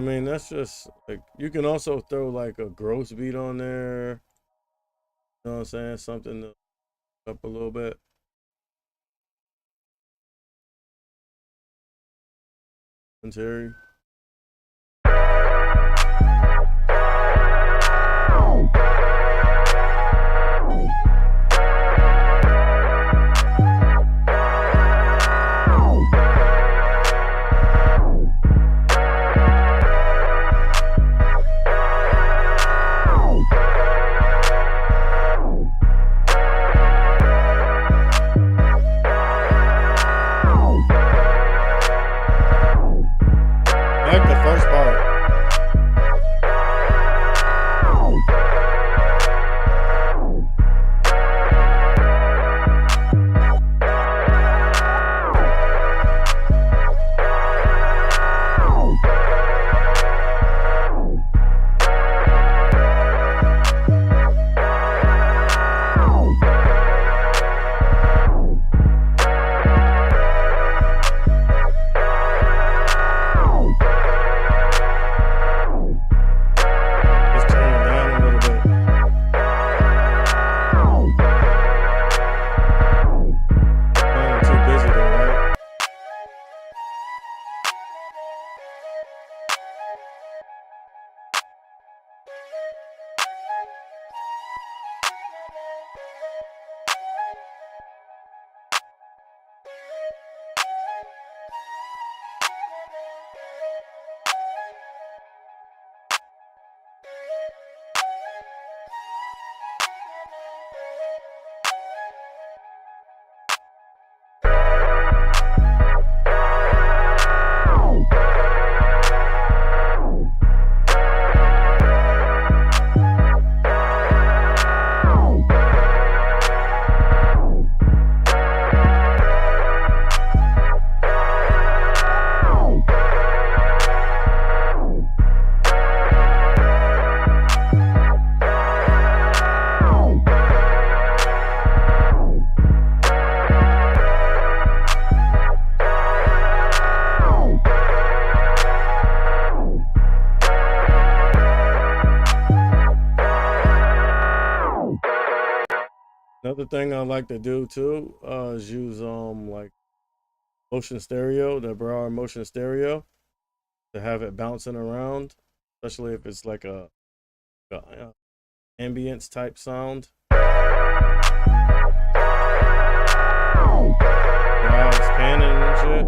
I mean, that's just like, you can also throw like a gross beat on there. You know what I'm saying? Something to up a little bit. And Terry. I like the first part. Just turn it down a little bit. I'm too busy though, right? Another thing I like to do too is use like motion stereo, the BARZ motion stereo, to have it bouncing around, especially if it's like a ambience type sound. Yeah, it's panning and shit.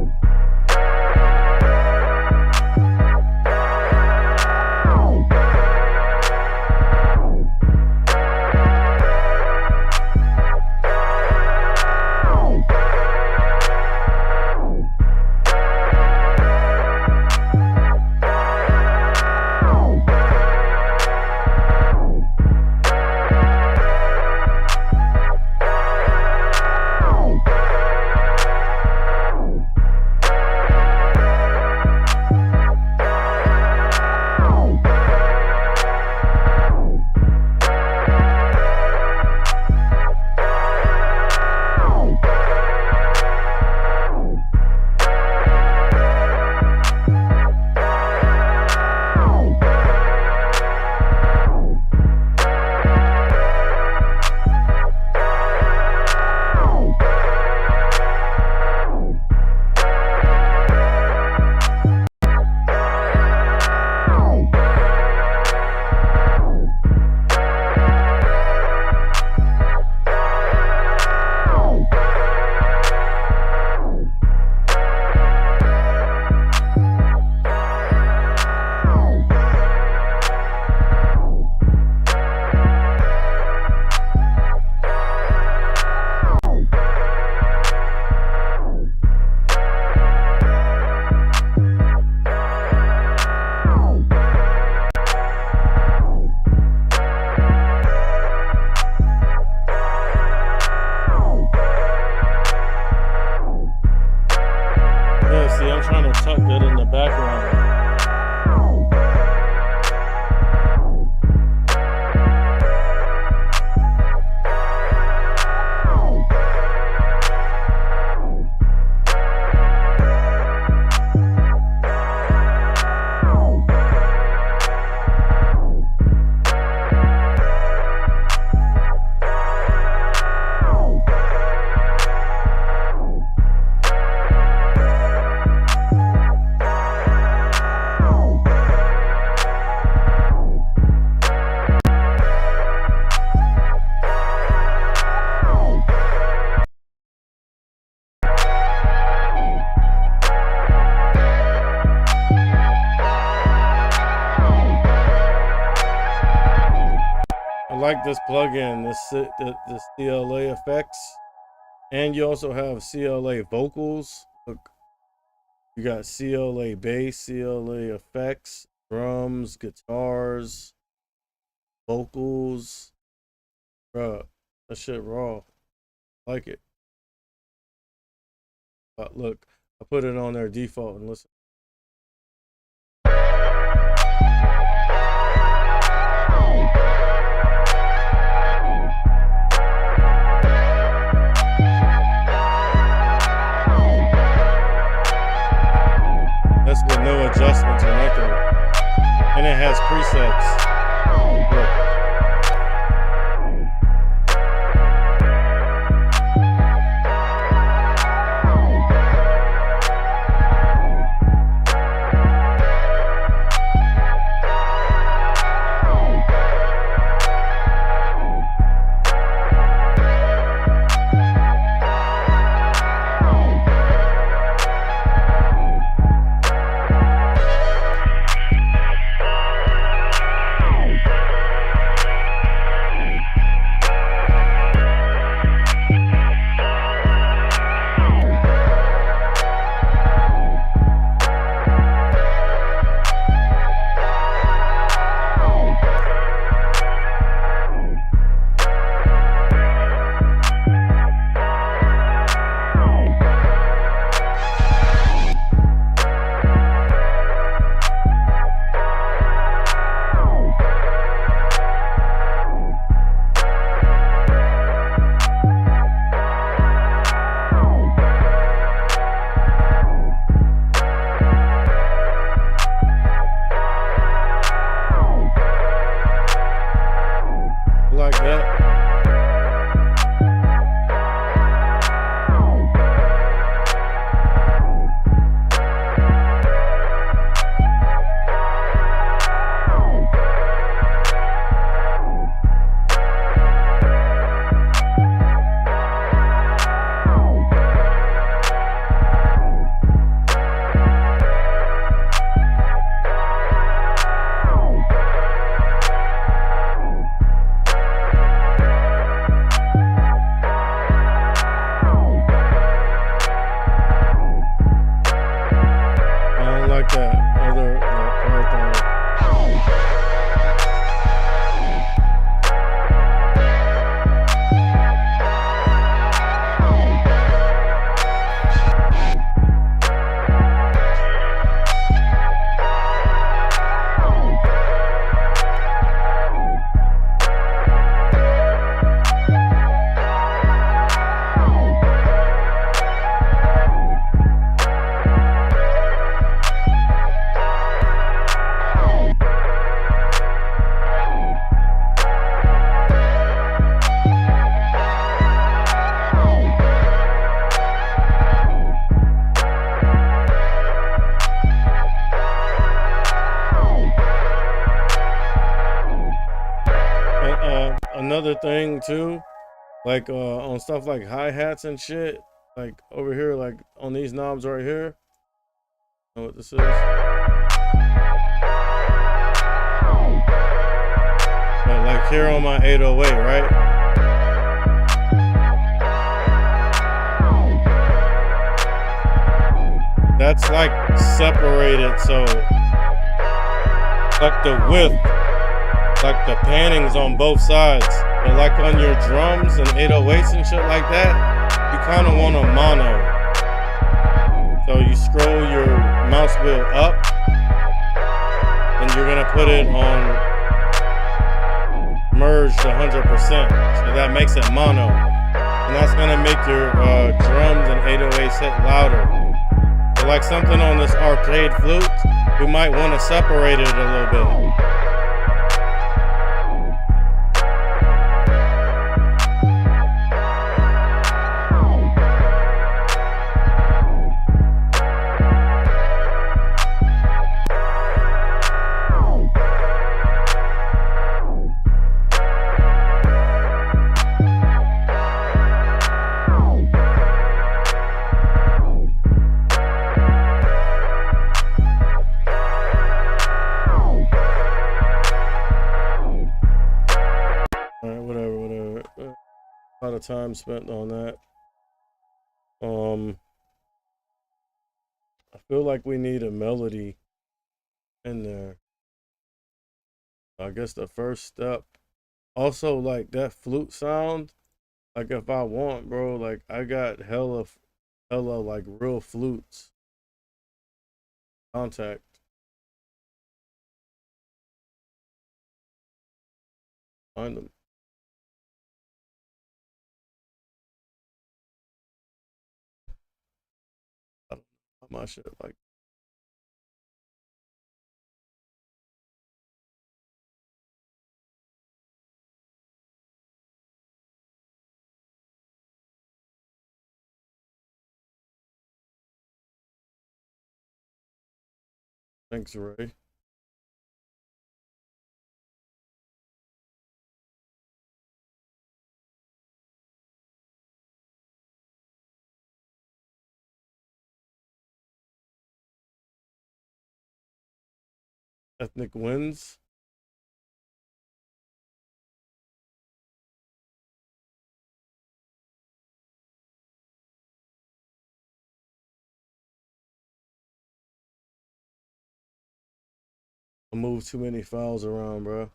Yeah, see, I'm trying to tuck that in the background. like this plugin, this CLA effects, and you also have CLA vocals. Look, you got CLA bass, CLA effects, drums, guitars, vocals. Bruh, that shit raw. Like it. But look, I put it on their default and listen. That's with no adjustments or nothing. And it has presets. Look. Like that. Like that other part. Another thing too, like on stuff like hi-hats and shit, like over here, like on these knobs right here, you know what this is? But like here on my 808, right? That's like separated, so like the width, like the panning's on both sides. But like on your drums and 808s and shit like that, you kind of want a mono. So you scroll your mouse wheel up and you're gonna put it on merged 100%. So that makes it mono. And that's gonna make your drums and 808s hit louder. But like something on this arcade flute, we might want to separate it a little bit. of time spent on that. I feel like we need a melody in there. I guess the first step. Also, like that flute sound, like if I want, bro, like I got hella like real flutes. Contact. Find them. I don't know my shit like. Thanks, Ray. Ethnic wins. I move too many files around, bro.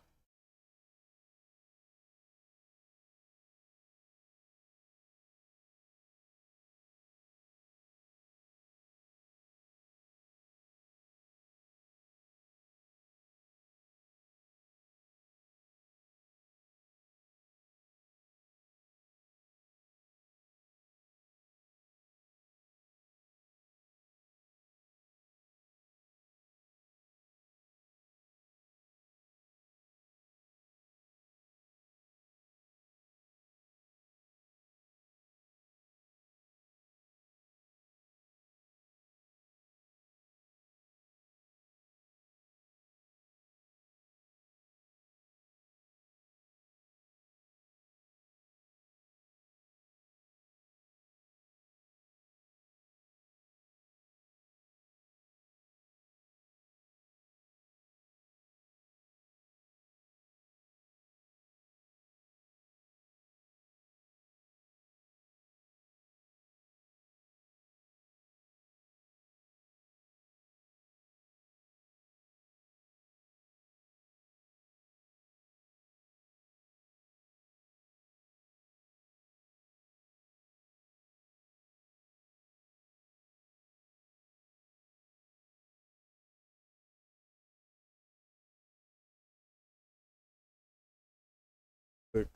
Quick,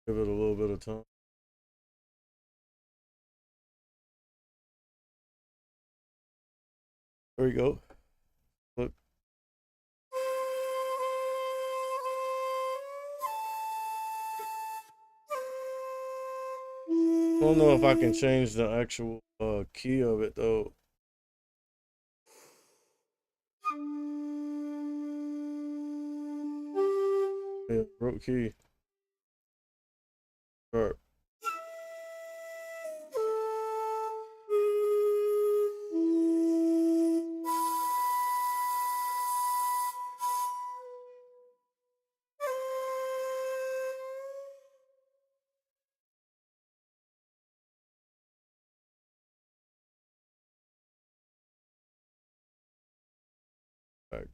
give it a little bit of time. There we go. Look. I don't know if I can change the actual key of it though. Yeah, broke key. Sharp. Back.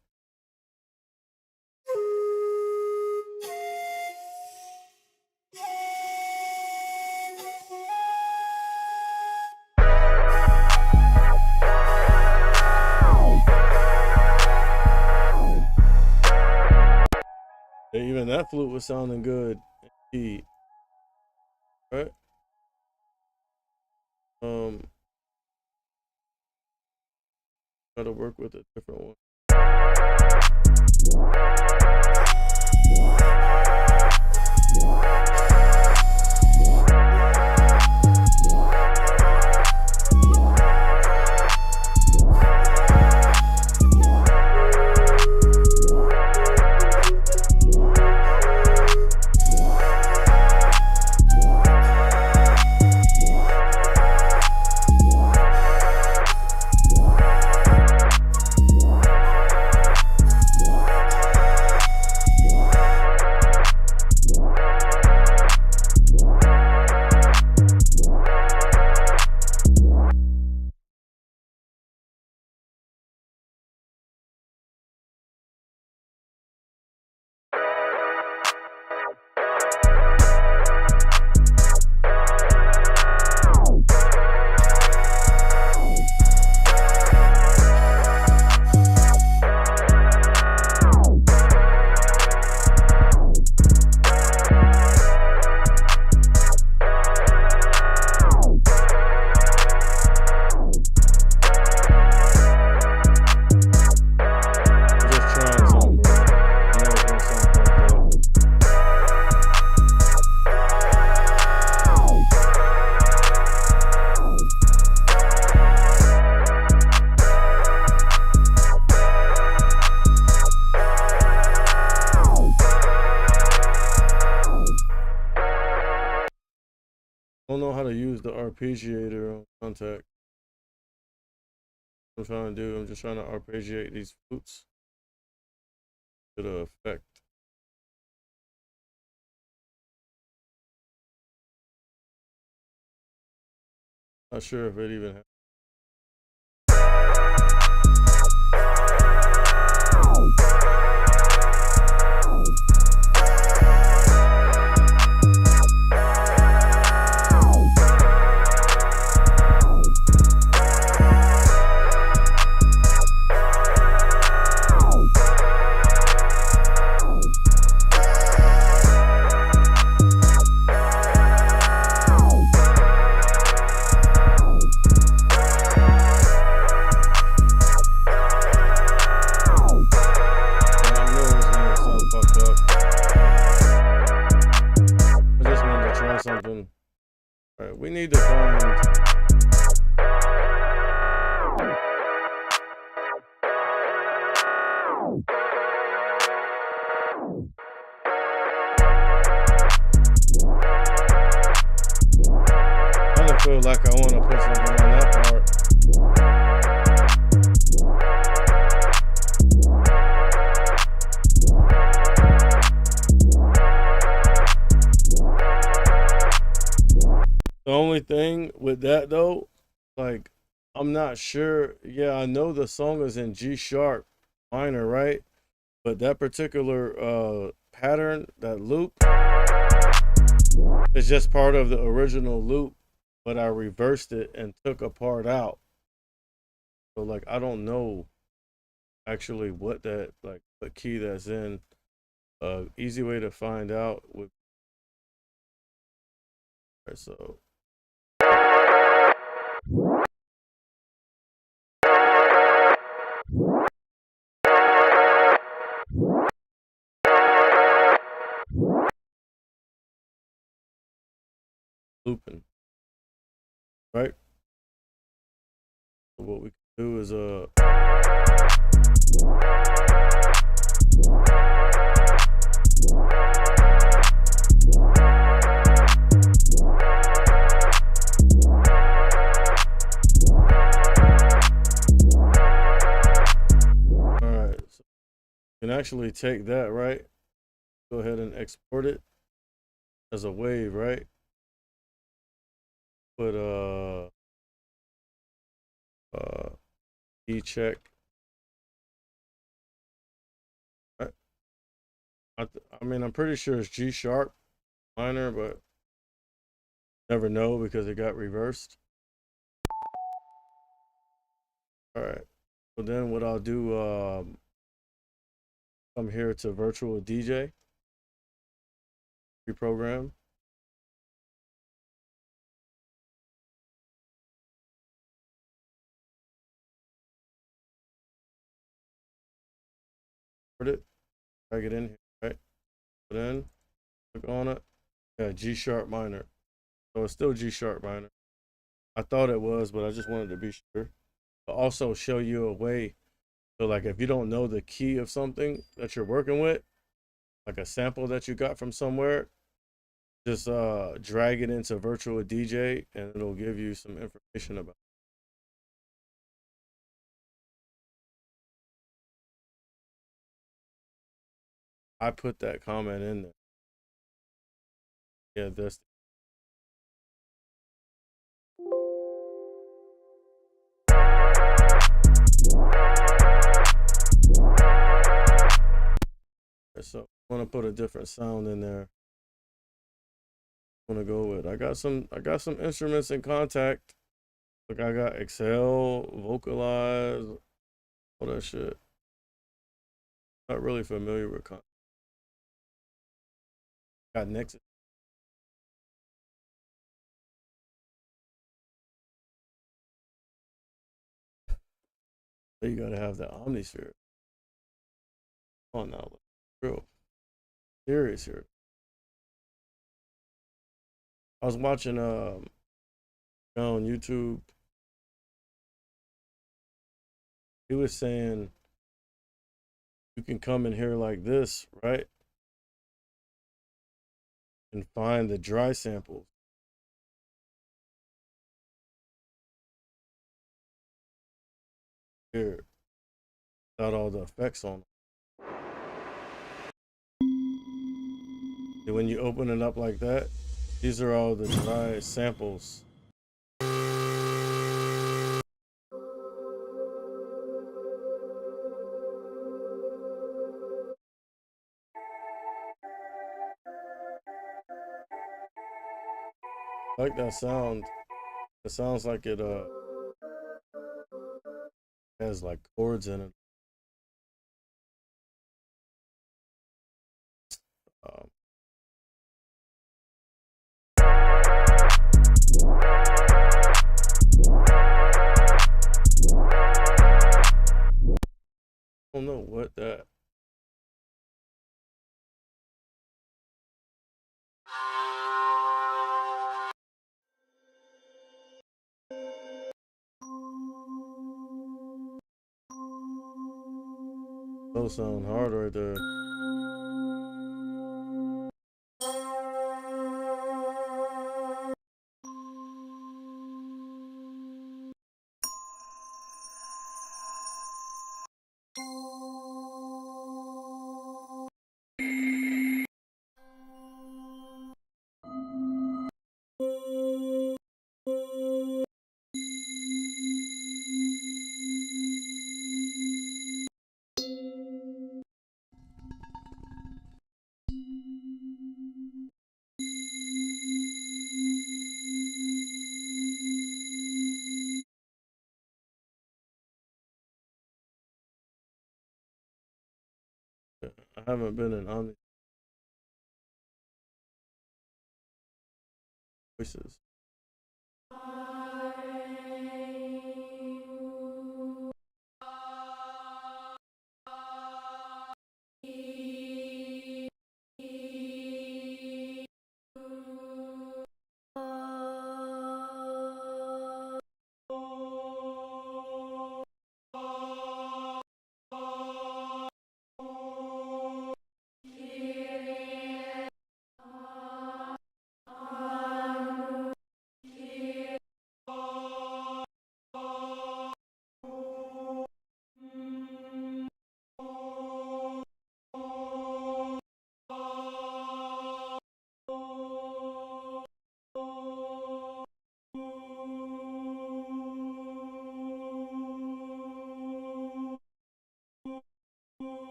Even that flute was sounding good. Key. Right? Gotta work with a different one. the arpeggiator on contact. What I'm trying to do, I'm just trying to arpeggiate these flutes to the effect. Not sure if it even has. Something. All right, we need to find. I kind of feel like I want to put something on that part. The only thing with that though, like, I'm not sure. Yeah, I know the song is in G sharp minor, right? But that particular pattern, that loop, is just part of the original loop, but I reversed it and took a part out. So like, I don't know actually what that, like, what key that's in. Easy way to find out would. Right, so. Looping, right? So what we can do is alright, so you can actually take that, right? Go ahead and export it as a wave, right? Put E check. I mean, I'm pretty sure it's G sharp minor, but never know because it got reversed. All right. So then what I'll do, come here to virtual DJ, reprogram. Put it, drag it in here, right? Put in, click on it. Yeah, G sharp minor. So it's still G sharp minor. I thought it was, but I just wanted to be sure. I'll also show you a way. So like if you don't know the key of something that you're working with, like a sample that you got from somewhere, just drag it into virtual DJ and it'll give you some information about it. I put that comment in there. Yeah, that's so I want to put a different sound in there. I want to go with I got some instruments in contact. Like I got Excel, Vocalize, all that shit. Not really familiar with contact. Got Nexus. So you gotta have the Omnisphere. Oh no, real serious here. I was watching on YouTube. He was saying you can come in here like this, right? And find the dry samples. here without all the effects on them. And when you open it up like that, these are all the dry samples. I like that sound. It sounds like it has like chords in it. I don't know what that. Those sound hard right there. I haven't been in Omni voices.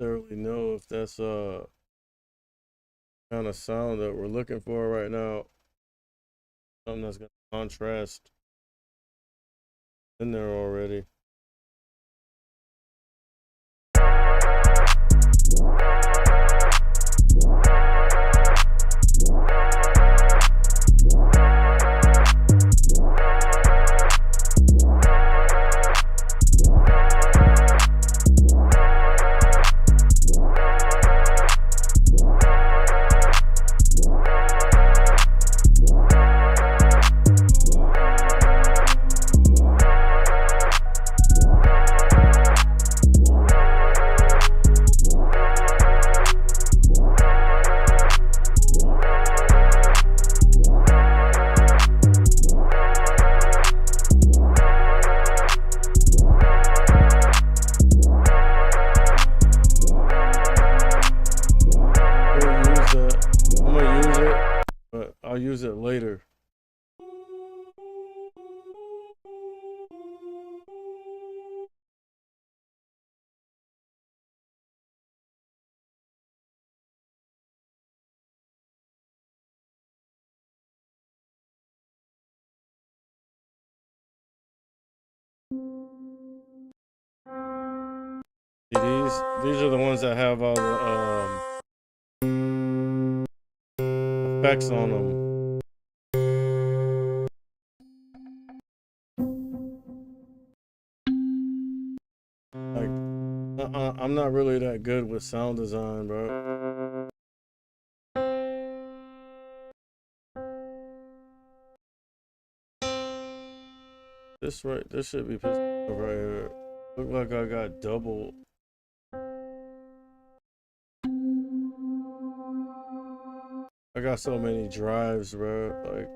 I don't really know if that's kind of sound that we're looking for right now. Something that's gonna contrast in there already. I'll use it later. These are the ones that have all the effects on them. Like, I'm not really that good with sound design, bro. This should be pissed right here. Look like I got double. I got so many drives, bro. Like,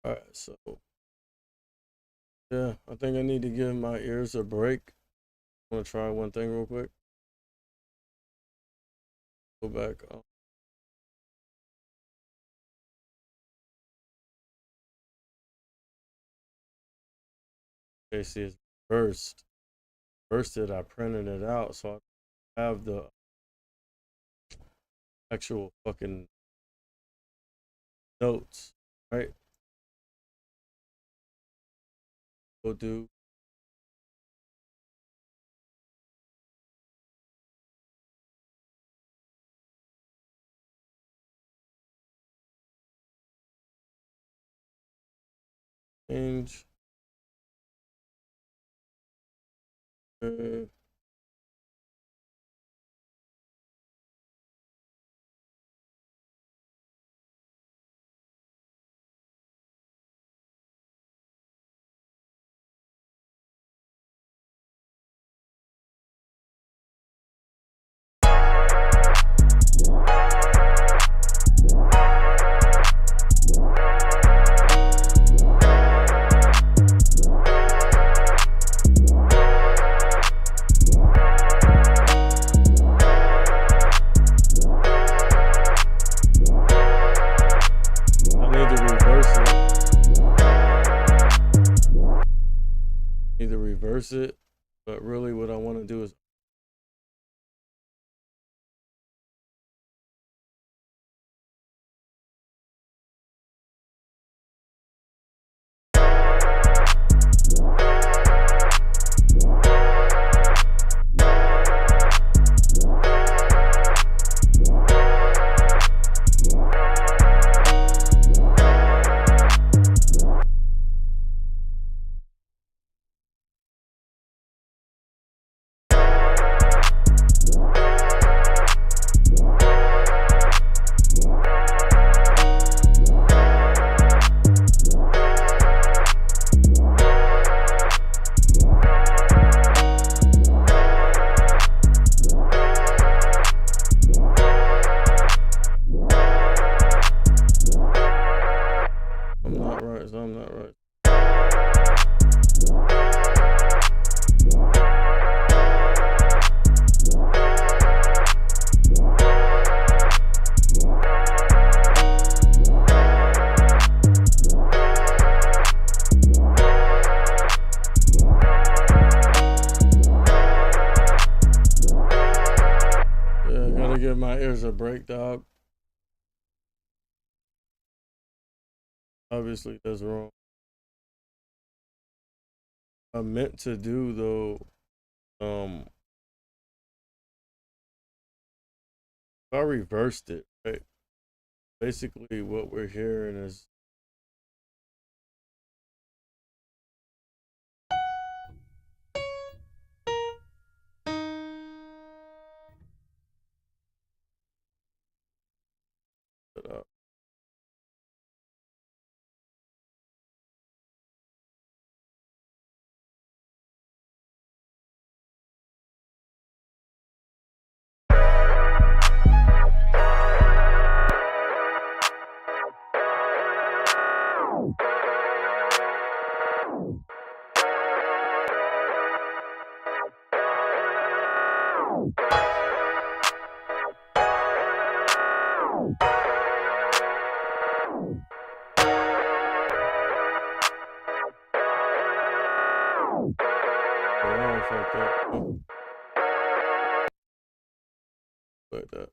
all right, so yeah, I think I need to give my ears a break. I'm gonna try one thing real quick. Go back. Okay, see, it's burst. Bursted. I printed it out, so I have the actual fucking notes, right? Go do. Change. It, but really what I want to do is I'm not right. Yeah, I gotta give my ears a break, dog. Obviously, that's wrong. I meant to do though, if I reversed it, right? Basically, what we're hearing is like that.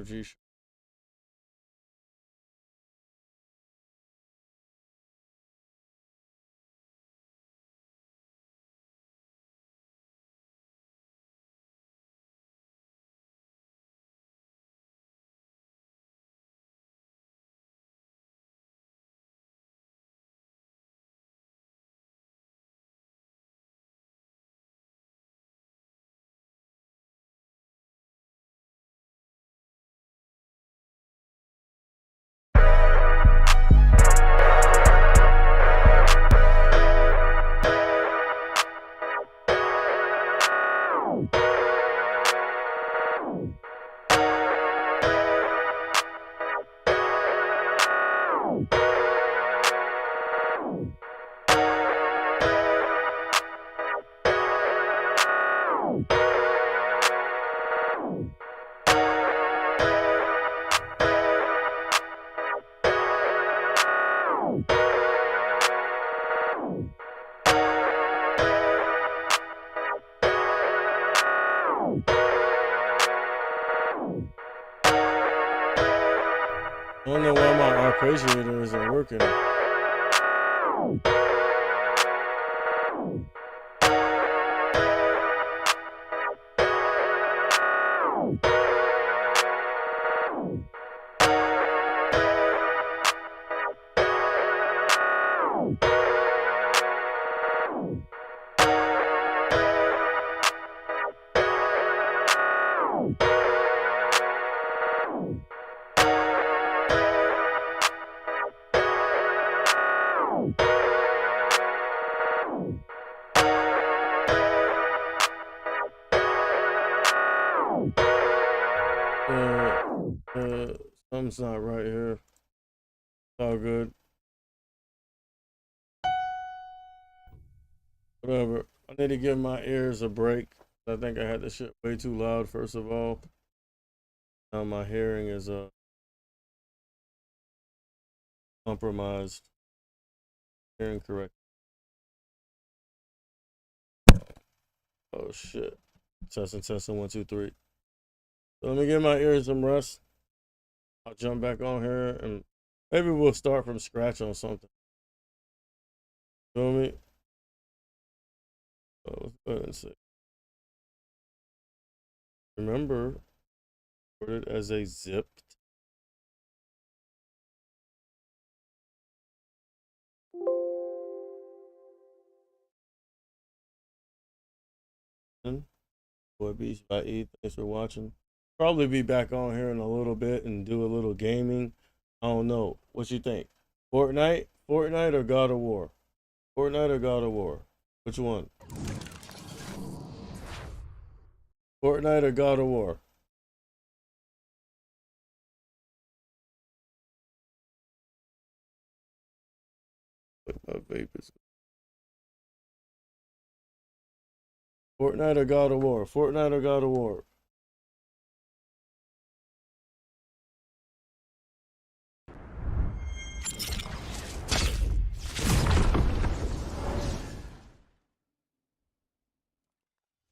G. I don't know why my arpeggiator isn't working. Something's not right here. It's all good. Whatever. I need to give my ears a break. I think I had this shit way too loud, first of all. Now my hearing is compromised. Hearing correct. Oh shit. Testing 1, 2, 3. So let me give my ears some rest. I'll jump back on here and maybe we'll start from scratch on something. Feel me? So let's go ahead and see. Remember, put it as a zipped. Boy, BeatzbyE, thanks for watching. Probably be back on here in a little bit and do a little gaming. I don't know. What you think? Fortnite or God of War? Fortnite or God of War? Which one? Fortnite or God of War? My vape is. Fortnite or God of War? Fortnite or God of War?